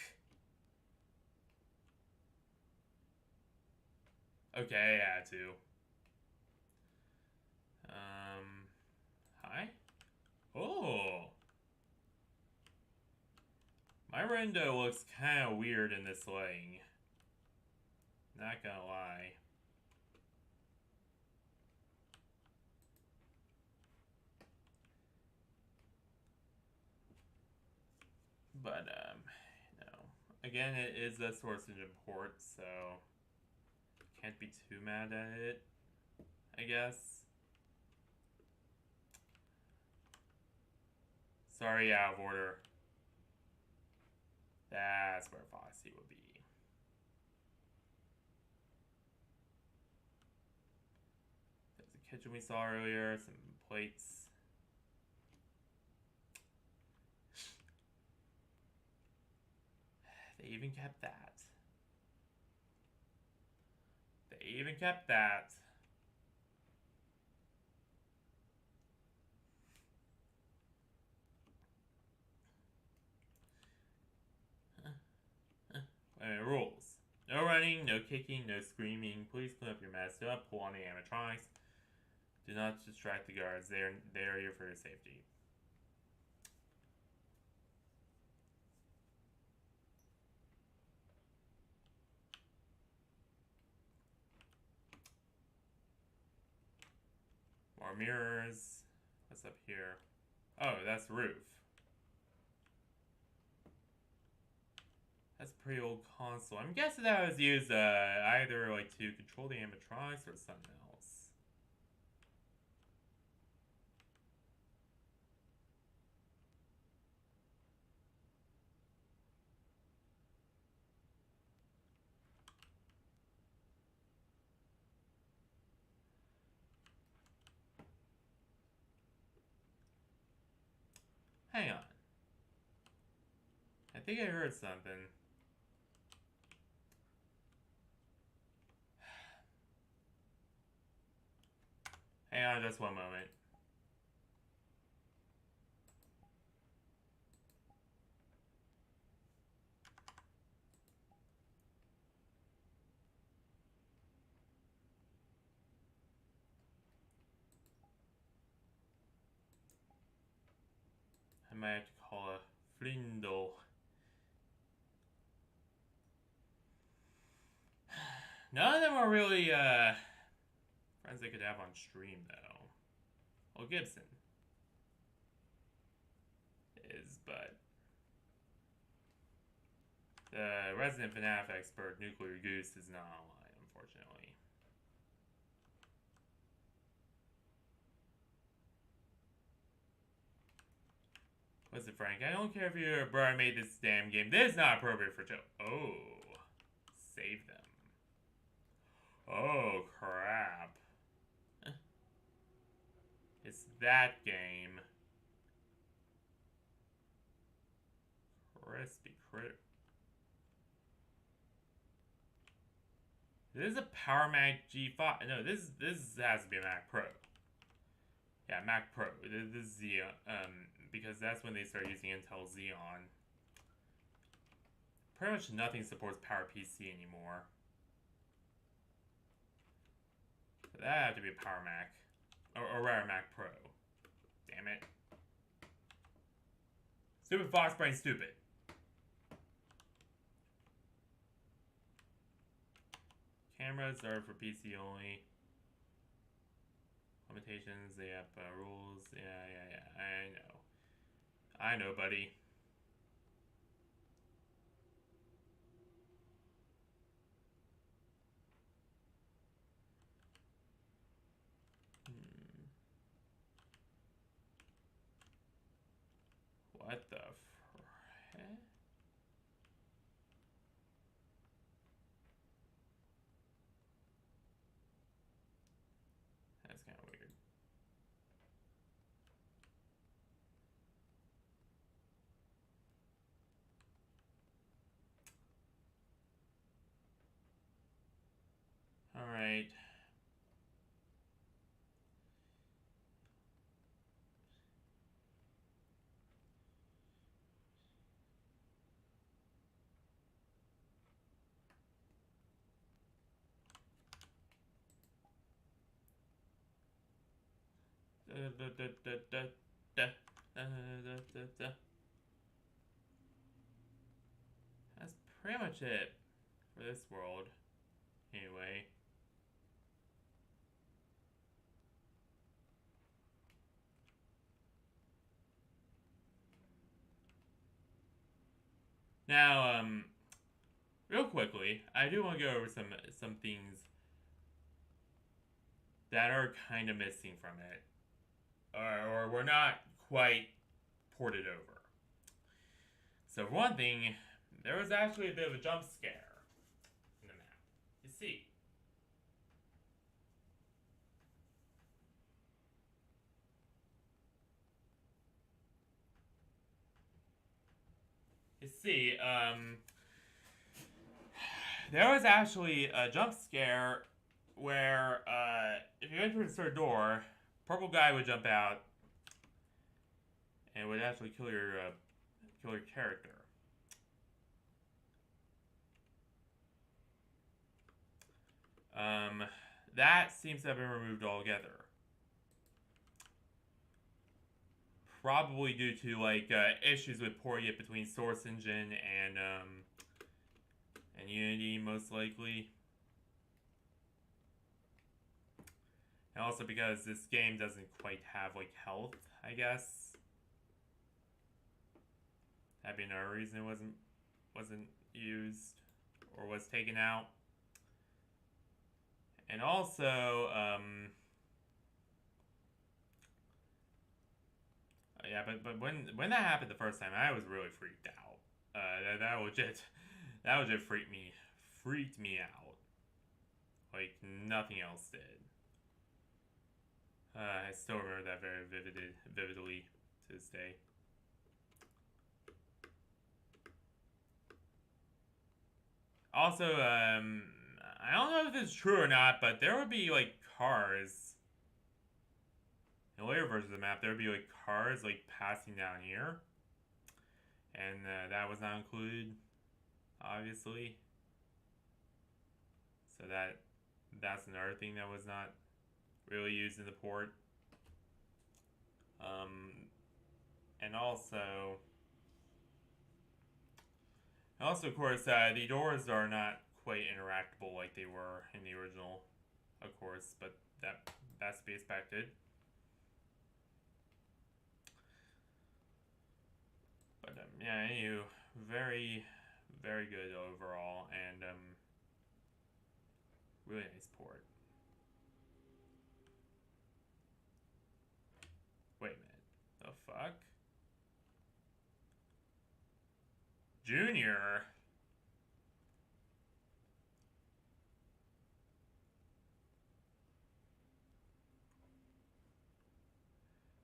[SPEAKER 1] Okay, I had to. Hi? Oh. My rendo looks kind of weird in this lighting. Not gonna lie. But, no. Again, it is a source of import, so can't be too mad at it, I guess. Sorry, out of order. That's where Foxy would be. There's the kitchen we saw earlier, some plates. They even kept that. They even kept that. Rules. No running, no kicking, no screaming. Please clean up your mess. Do not pull on the animatronics. Do not distract the guards. They are here for your safety. More mirrors. What's up here? Oh, that's the roof. That's a pretty old console. I'm guessing that was used either like to control the animatronics or something else. Hang on. I think I heard something. Hang on just one moment. might have to call a Flindle. None of them are really friends they could have on stream though. Well, Gibson is, but the resident FNAF expert Nuclear Goose is not online, unfortunately. Listen, Frank, I don't care if you're a bro, I made this damn game. This is not appropriate for children. Oh. Save them. Oh, crap. It's that game. Crispy critter. This is a Power Mac G5. No, this has to be a Mac Pro. Yeah, Mac Pro. This is the because that's when they start using Intel Xeon. Pretty much nothing supports PowerPC anymore. So that have to be a Power Mac. Or rather, Mac Pro. Damn it. Stupid Fox Brain, stupid. Cameras are for PC only. Limitations, they have rules. Yeah. I know, buddy. What the frick? That's kind of weird. All right. That's pretty much it for this world, anyway. Now, real quickly, I do want to go over some things that are kind of missing from it, or were not quite ported over. So for one thing, there was actually a bit of a jump scare in the map. You see. There was actually a jump scare where, if you enter a certain door, purple guy would jump out and would actually kill your character. That seems to have been removed altogether. Probably due to like issues with porting it between Source Engine and Unity, most likely. And also because this game doesn't quite have like health, I guess. That'd be another reason it wasn't used or was taken out. And also, yeah, but when that happened the first time, I was really freaked out. That legit freaked me out, like nothing else did. I still remember that very vividly to this day. Also, I don't know if this is true or not, but there would be like cars in later versions of the map. There would be like cars like passing down here, and that was not included, obviously. So that's another thing that was not really used in the port. And also, of course, the doors are not quite interactable like they were in the original, of course, but that's to be expected. But yeah, anywho, very, very good overall, and really nice port. Wait a minute, the fuck? Junior?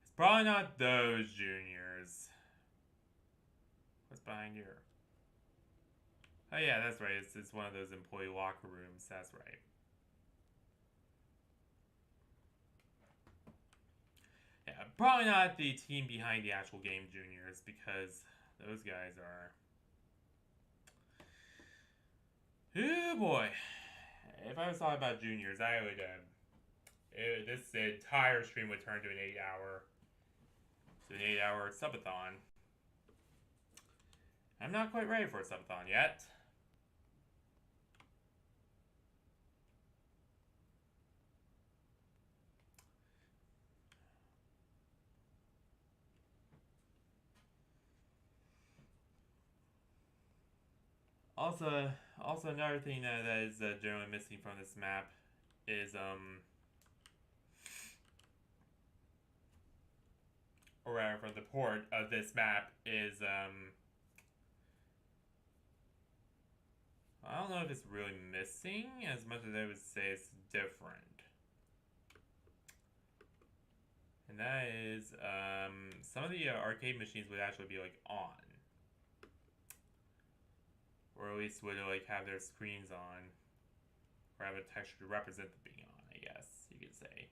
[SPEAKER 1] It's probably not those juniors. What's behind here? Oh yeah, that's right. It's one of those employee locker rooms. That's right. Yeah, probably not the team behind the actual game juniors because those guys are. Oh boy. If I was talking about juniors, I would. This entire stream would turn to an 8-hour subathon. I'm not quite ready for a subathon yet. Also another thing that is generally missing from this map is or rather from the port of this map is I don't know if it's really missing as much as I would say it's different. And that is some of the arcade machines would actually be like on. Or at least would like have their screens on. Or have a texture to represent them being on, I guess you could say.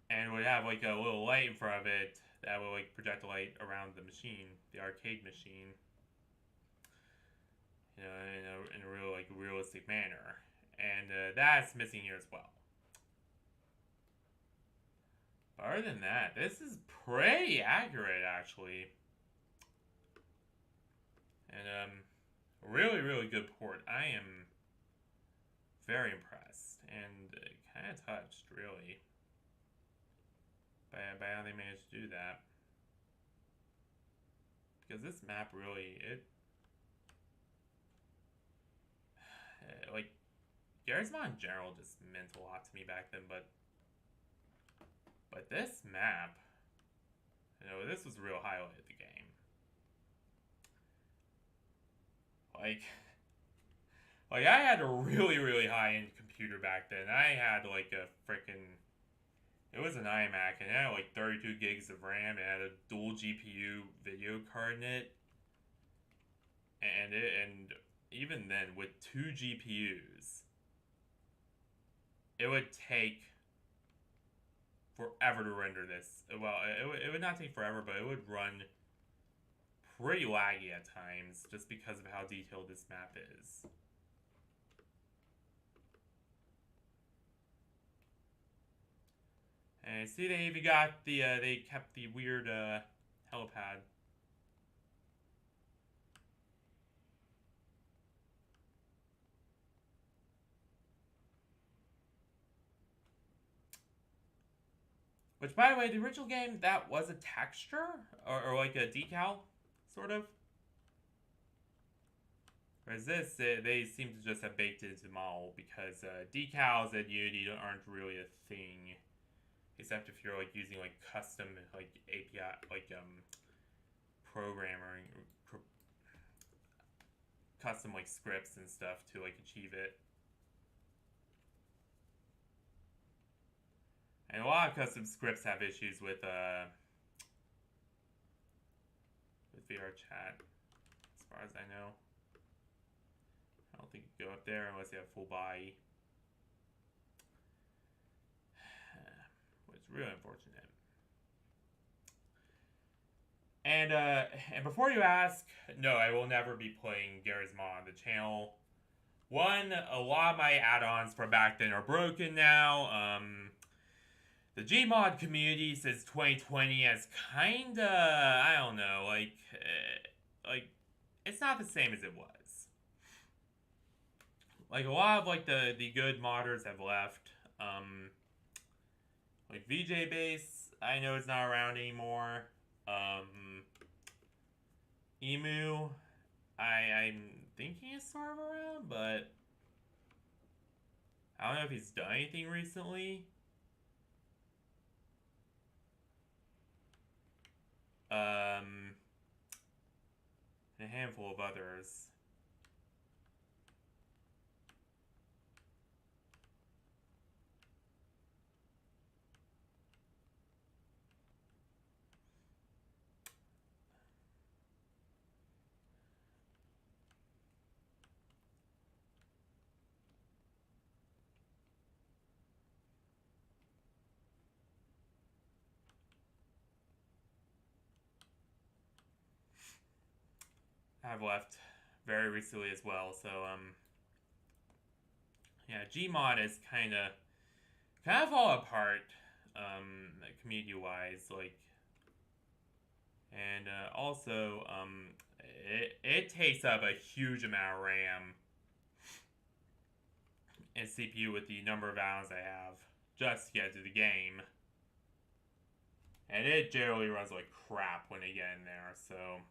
[SPEAKER 1] And would have like a little light in front of it that would like project a light around the machine, the arcade machine. You know, in a real like realistic manner. And that's missing here as well. But other than that, this is pretty accurate actually. And really, really good port. I am very impressed and kind of touched, really, by how they managed to do that. Because this map really, like, Garry's Mod in general just meant a lot to me back then, but this map, you know, this was a real highlight of the game. Like I had a really, really high-end computer back then. I had like a freaking, it was an iMac and it had like 32 gigs of RAM. It had a dual GPU video card in it, and even then with 2 GPUs, it would take forever to render this. Well, it would not take forever, but it would run pretty laggy at times just because of how detailed this map is. And see, they even got the, they kept the weird, helipad. Which, by the way, the original game, that was a texture? Or like a decal, sort of? Whereas this, they seem to just have baked it into the model because decals at Unity aren't really a thing. Except if you're like using like custom like API, like programming, custom like scripts and stuff to like achieve it. And a lot of custom scripts have issues with VRChat, as far as I know. I don't think you go up there unless you have full body. Which is really unfortunate. And before you ask, no, I will never be playing Garry's Mod on the channel. One, a lot of my add-ons from back then are broken now. the Gmod community since 2020 has kinda, I don't know, like it's not the same as it was. Like a lot of like the good modders have left. Like VJ Base, I know it's not around anymore. Emu, I'm thinking he's sort of around, but I don't know if he's done anything recently. And a handful of others. Have left very recently as well. So yeah, Gmod is kind of fall apart, community wise, like, and also it takes up a huge amount of RAM and CPU with the number of hours I have just to get to the game. And it generally runs like crap when I get in there, so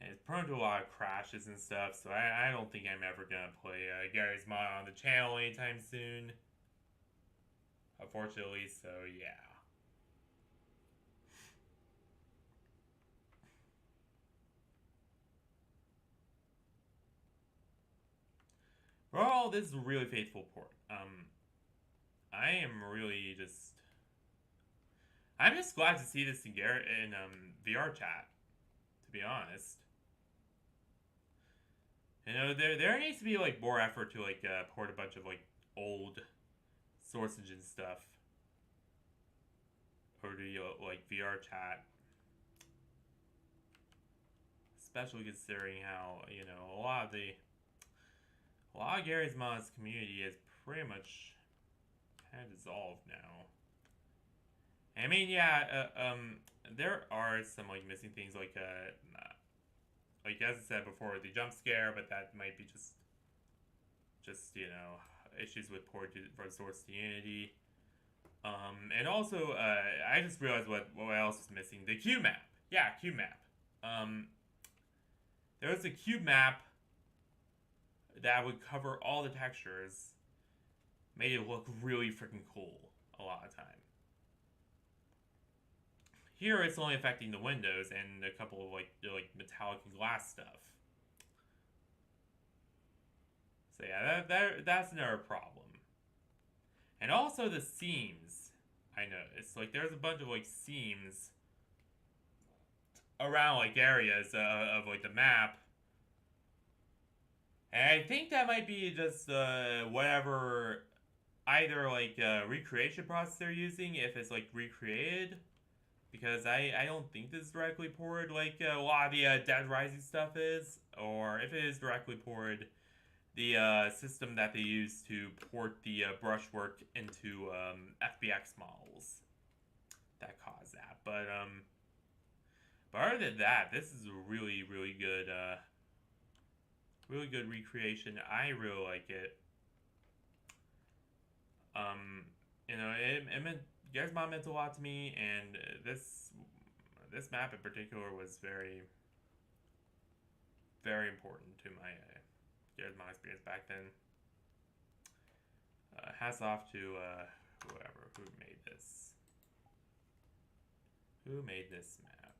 [SPEAKER 1] and it's prone to a lot of crashes and stuff, so I don't think I'm ever gonna play Gary's Mod on the channel anytime soon. Unfortunately, so yeah. Overall, this is a really faithful port. I am really just... I'm just glad to see this in VRChat, to be honest. You know, there needs to be like more effort to like port a bunch of like old source engine stuff over to like VRChat, especially considering how a lot of Gary's Mods community is pretty much kind of dissolved now. I mean, yeah, there are some like missing things like as I said before, the jump scare, but that might be just issues with port from source to Unity. And also, I just realized what else is missing: the cube map. Yeah, cube map. There was a cube map that would cover all the textures, made it look really freaking cool a lot of time. Here, it's only affecting the windows and a couple of like metallic and glass stuff. So yeah, that's another problem. And also the seams. I noticed like there's a bunch of like seams around like areas of like the map. And I think that might be just whatever either like recreation process they're using, if it's like recreated, because I don't think this is directly ported like a lot of the Dead Rising stuff is, or if it is directly ported, the system that they use to port the brushwork into FBX models that cause that. But other than that, this is a really good recreation. I really like it. It meant Gears Mod meant a lot to me, and this map in particular was very important to my Gears Mod experience back then. Hats off to who made this. Who made this map?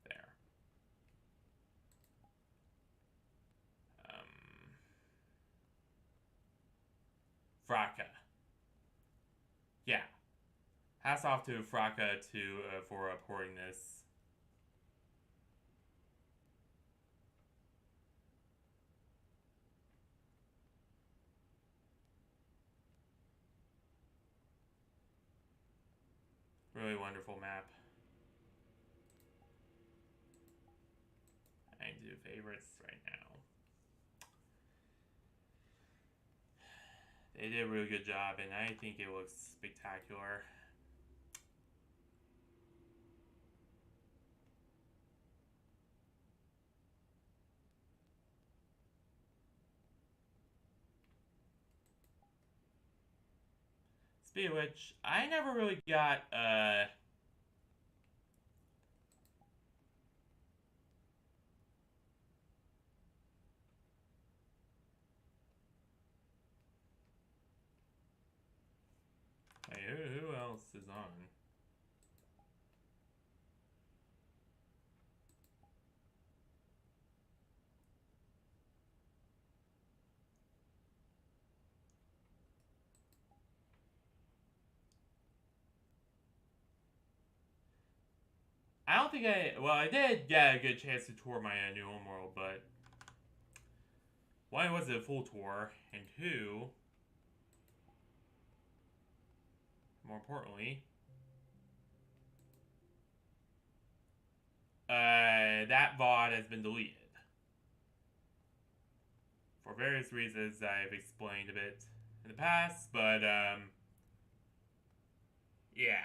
[SPEAKER 1] There. Fraka. Yeah. Hats off to Fraka for porting this. Really wonderful map. I do favorites right now. They did a really good job, and I think it looks spectacular. Speaking of which, I never really got, hey, who else is on? I don't think well, I did get a good chance to tour my new homeworld, but one, was it a full tour, and two, more importantly, that VOD has been deleted. For various reasons I've explained a bit in the past, but, yeah.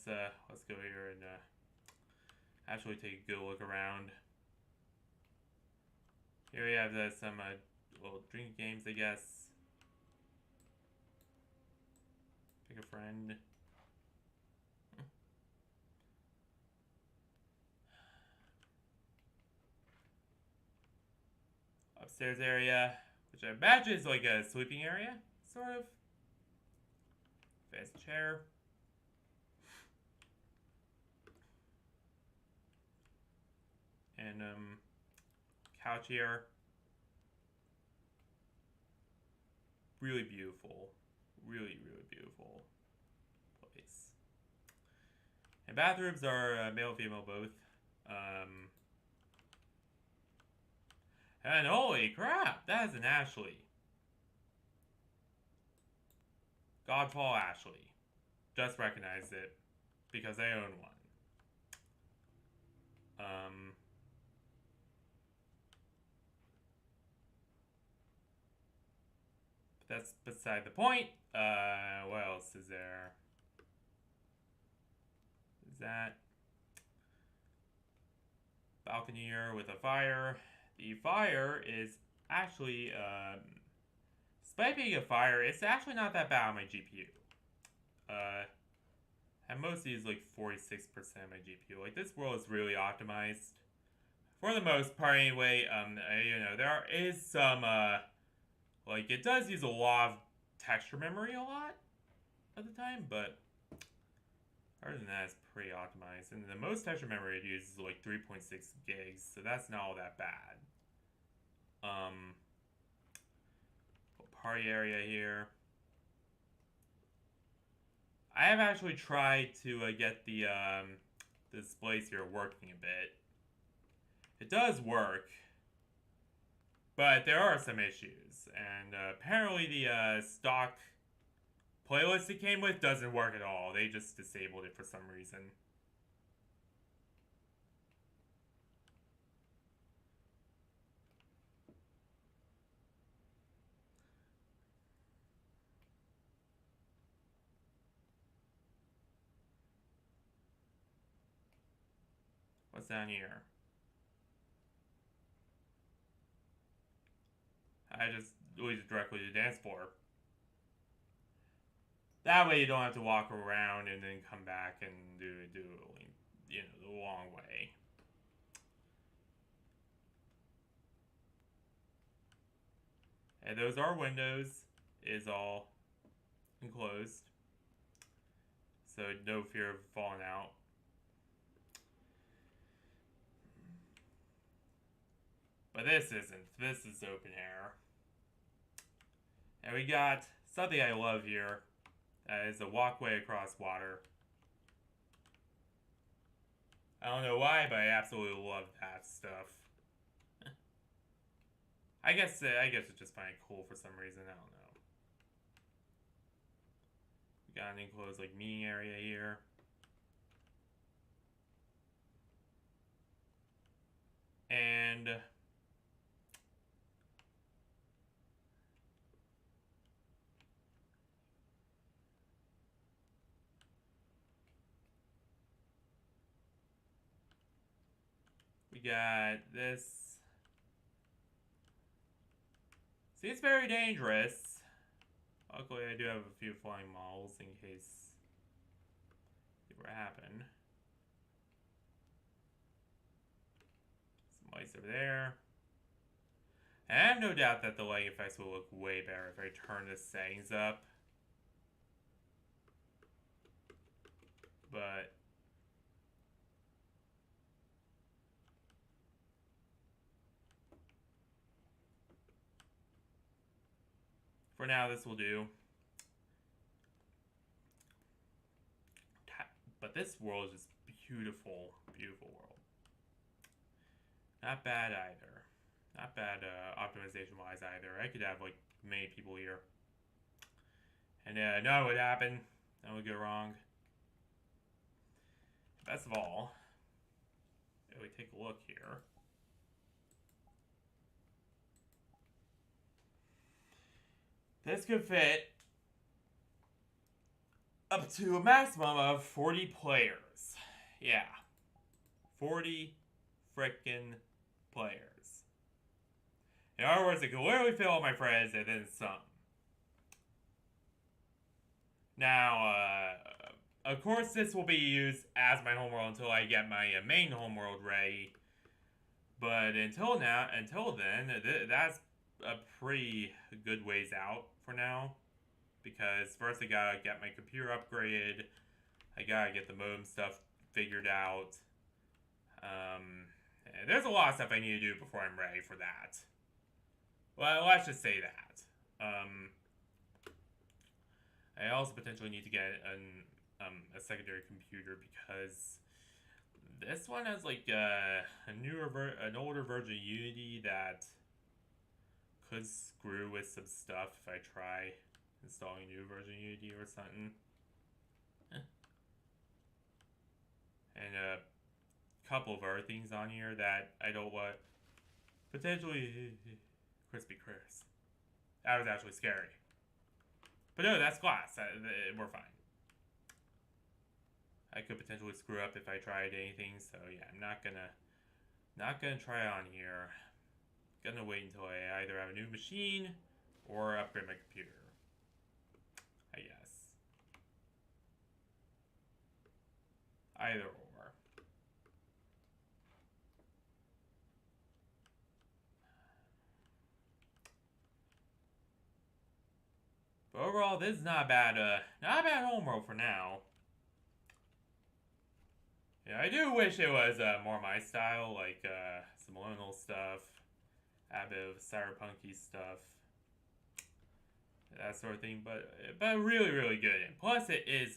[SPEAKER 1] So let's go here and actually take a good look around. Here we have some little drink games, I guess. Pick a friend. Upstairs area, which I imagine is like a sleeping area, sort of. Fast chair. And couch here. Really beautiful. Really, really beautiful place. And bathrooms are male and female both. And holy crap, that is an Ashley. Godfall Ashley. Just recognized it because I own one. But that's beside the point. What else is there? Is that balcony here with a fire? The fire is actually, despite being a fire, it's actually not that bad on my GPU. And most of these like 46% of my GPU. Like, this world is really optimized. For the most part, anyway. You know, there is some, like, it does use a lot of texture memory a lot of the time, but other than that, it's pretty optimized. And the most texture memory it uses is like 3.6 gigs, so that's not all that bad. Party area here. I have actually tried to get the displays here working a bit. It does work, but there are some issues, and apparently the stock playlist it came with doesn't work at all. They just disabled it for some reason. What's down here? I just lead directly to the dance floor. That way you don't have to walk around and then come back and do you know, the long way. And those are windows, is all enclosed. So no fear of falling out. But this isn't. This is open air. And we got something I love here. That is a walkway across water. I don't know why, but I absolutely love that stuff. I guess it's just find it cool for some reason. I don't know. We got an enclosed like meeting area here. And we got this. See, it's very dangerous. Luckily, I do have a few flying models in case it were to happen. Some lights over there. And I have no doubt that the light effects will look way better if I turn the settings up. But for now, this will do. But this world is just beautiful, beautiful world. Not bad either. Not bad optimization-wise either. I could have, like, many people here. And know what would happen. That would go wrong. Best of all, if we take a look here. This could fit up to a maximum of 40 players. Yeah. 40 frickin' players. In other words, it could literally fit all my friends and then some. Now, of course, this will be used as my homeworld until I get my main homeworld ready. But until then, that's a pretty good ways out for now. Because first I gotta get my computer upgraded. I gotta get the modem stuff figured out. There's a lot of stuff I need to do before I'm ready for that. Well, let's just say that. I also potentially need to get a secondary computer because this one has like an older version of Unity that could screw with some stuff if I try installing a new version of Unity or something. And a couple of other things on here that I don't want. Potentially crispy critters. That was actually scary. But no, that's glass. We're fine. I could potentially screw up if I tried anything, so yeah, I'm not gonna try it on here. Gonna wait until I either have a new machine or upgrade my computer. I guess. Either or. But overall, this is not a bad homeworld for now. Yeah, I do wish it was more my style, like subliminal stuff, a bit of cyberpunky stuff, that sort of thing. But really, really good. And plus, it is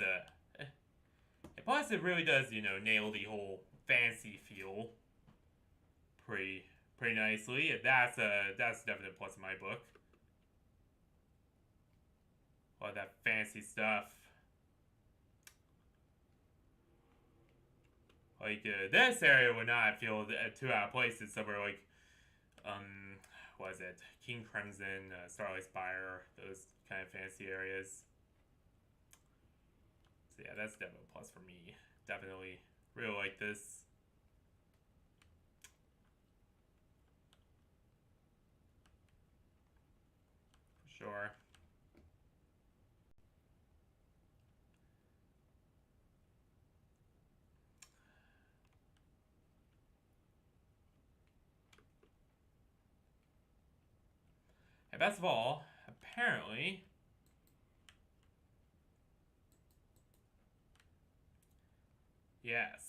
[SPEAKER 1] plus it really does, you know, nail the whole fancy feel pretty nicely. That's definitely a plus in my book. All that fancy stuff. Like, this area would not feel too out of place in somewhere like, what is it? King Crimson, Starlight Spire, those kind of fancy areas. So yeah, that's definitely a plus for me. Definitely really like this. For sure. And best of all, apparently, yes,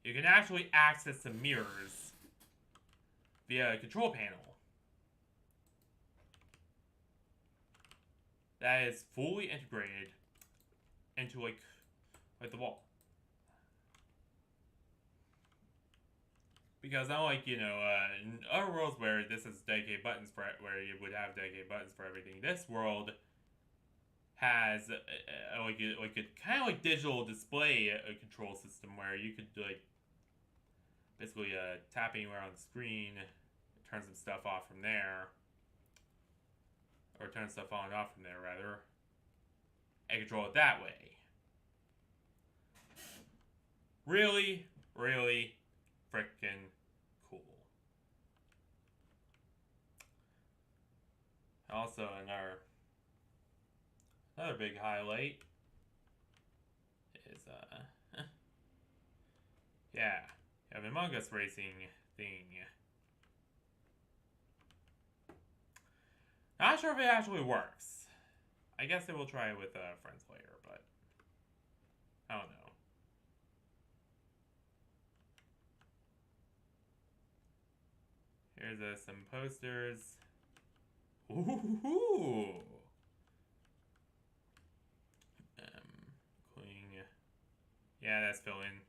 [SPEAKER 1] you can actually access the mirrors via a control panel. That is fully integrated into like the wall. Because unlike, in other worlds where this is dedicated buttons for where you would have dedicated buttons for everything, this world has like a kind of like digital display control system where you could like basically tap anywhere on the screen, turn some stuff off from there, or turn stuff on and off from there rather, and control it that way. Really, really freaking cool. Also, another big highlight is yeah, you have Among Us racing thing. Not sure if it actually works. I guess they will try it with friends later, but I don't know. Here's some posters. Ooh. Including, yeah, that's fill-in.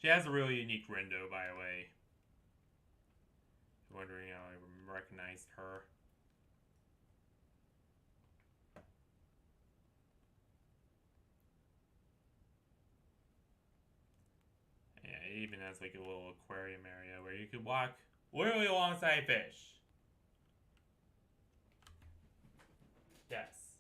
[SPEAKER 1] She has a really unique Rendo, by the way. If you're wondering how I recognized her. Yeah, it even has like a little aquarium area where you could walk literally alongside fish. Yes.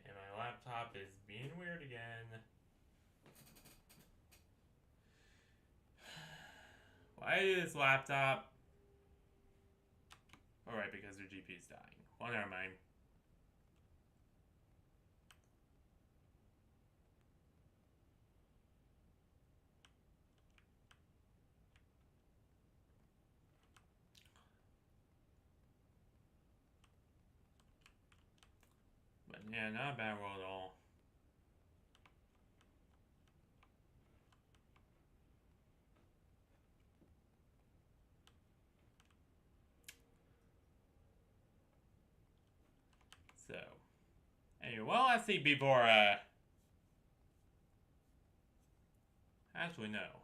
[SPEAKER 1] And my laptop is being weird again. Why is this laptop? Alright, because their GP is dying. Well, never mind. But yeah, not a bad world at all. So, anyway, well, let's see before, actually, no.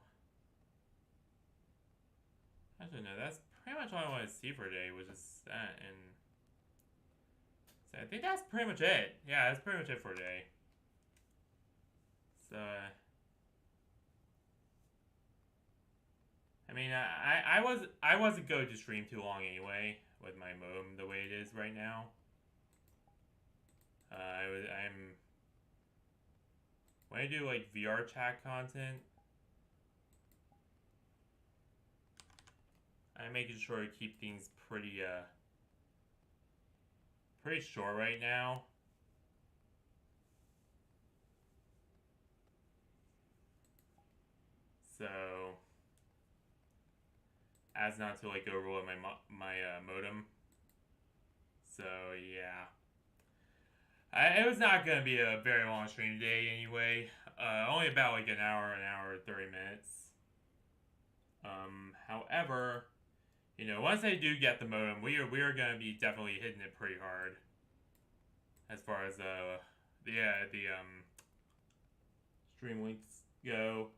[SPEAKER 1] Actually, no, that's pretty much all I want to see for today, which is that, and so I think that's pretty much it. Yeah, that's pretty much it for today. So, I mean, I wasn't going to stream too long anyway, with my modem the way it is right now. When I do like VRChat content, I'm making sure to keep things pretty short right now. So, as not to like overload my modem. So yeah. It was not going to be a very long stream today anyway. Only about like an hour and 30 minutes. However, once I do get the modem, we are going to be definitely hitting it pretty hard. As far as the stream links go.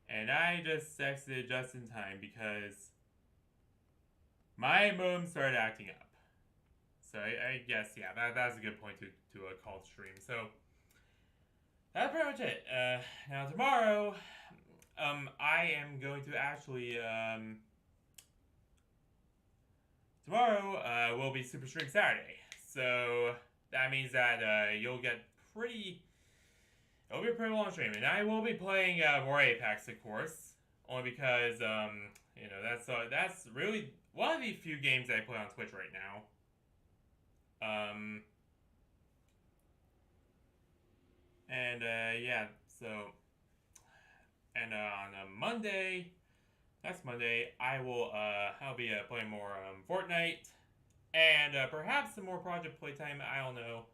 [SPEAKER 1] And I just exited just in time because my modem started acting up. So I guess, yeah, that's a good point to call the stream. So that's pretty much it. Now tomorrow, I am going to actually, tomorrow will be Super Stream Saturday. So that means that it'll be a pretty long stream. And I will be playing more Apex, of course. Only because, that's really one of the few games I play on Twitch right now. And yeah, so, and on a Monday, next Monday, I'll be playing more Fortnite and perhaps some more Project Playtime. I don't know.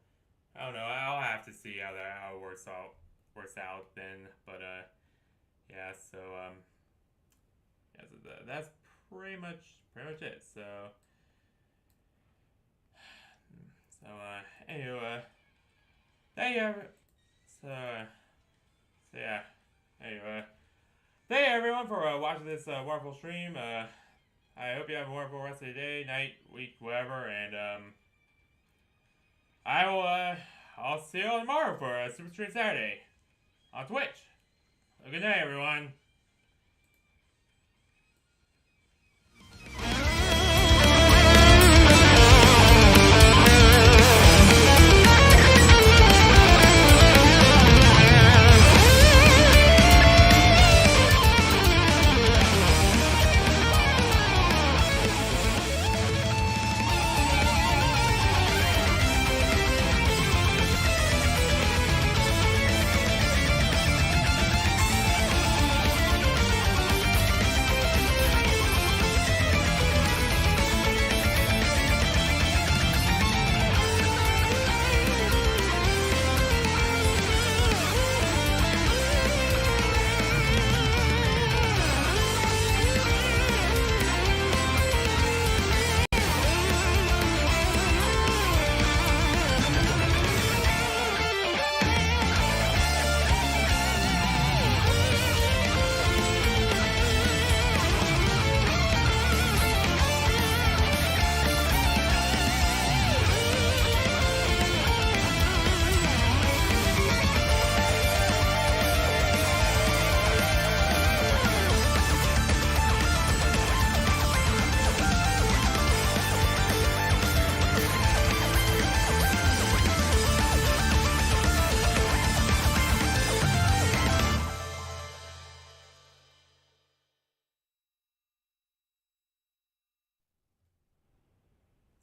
[SPEAKER 1] I don't know. I'll have to see how it works out then. But yeah. So yeah. So that's pretty much it. Anyway, thank you. So so yeah. Anyway, thank you everyone for watching this wonderful stream. I hope you have a wonderful rest of the day, night, week, whatever, and I'll see you all tomorrow for Super Stream Saturday on Twitch. Good night, everyone.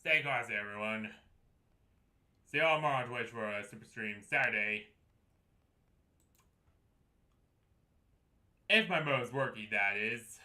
[SPEAKER 1] Stay classy, everyone. See you all tomorrow on Twitch for a Super Stream Saturday. If my mode's working, that is.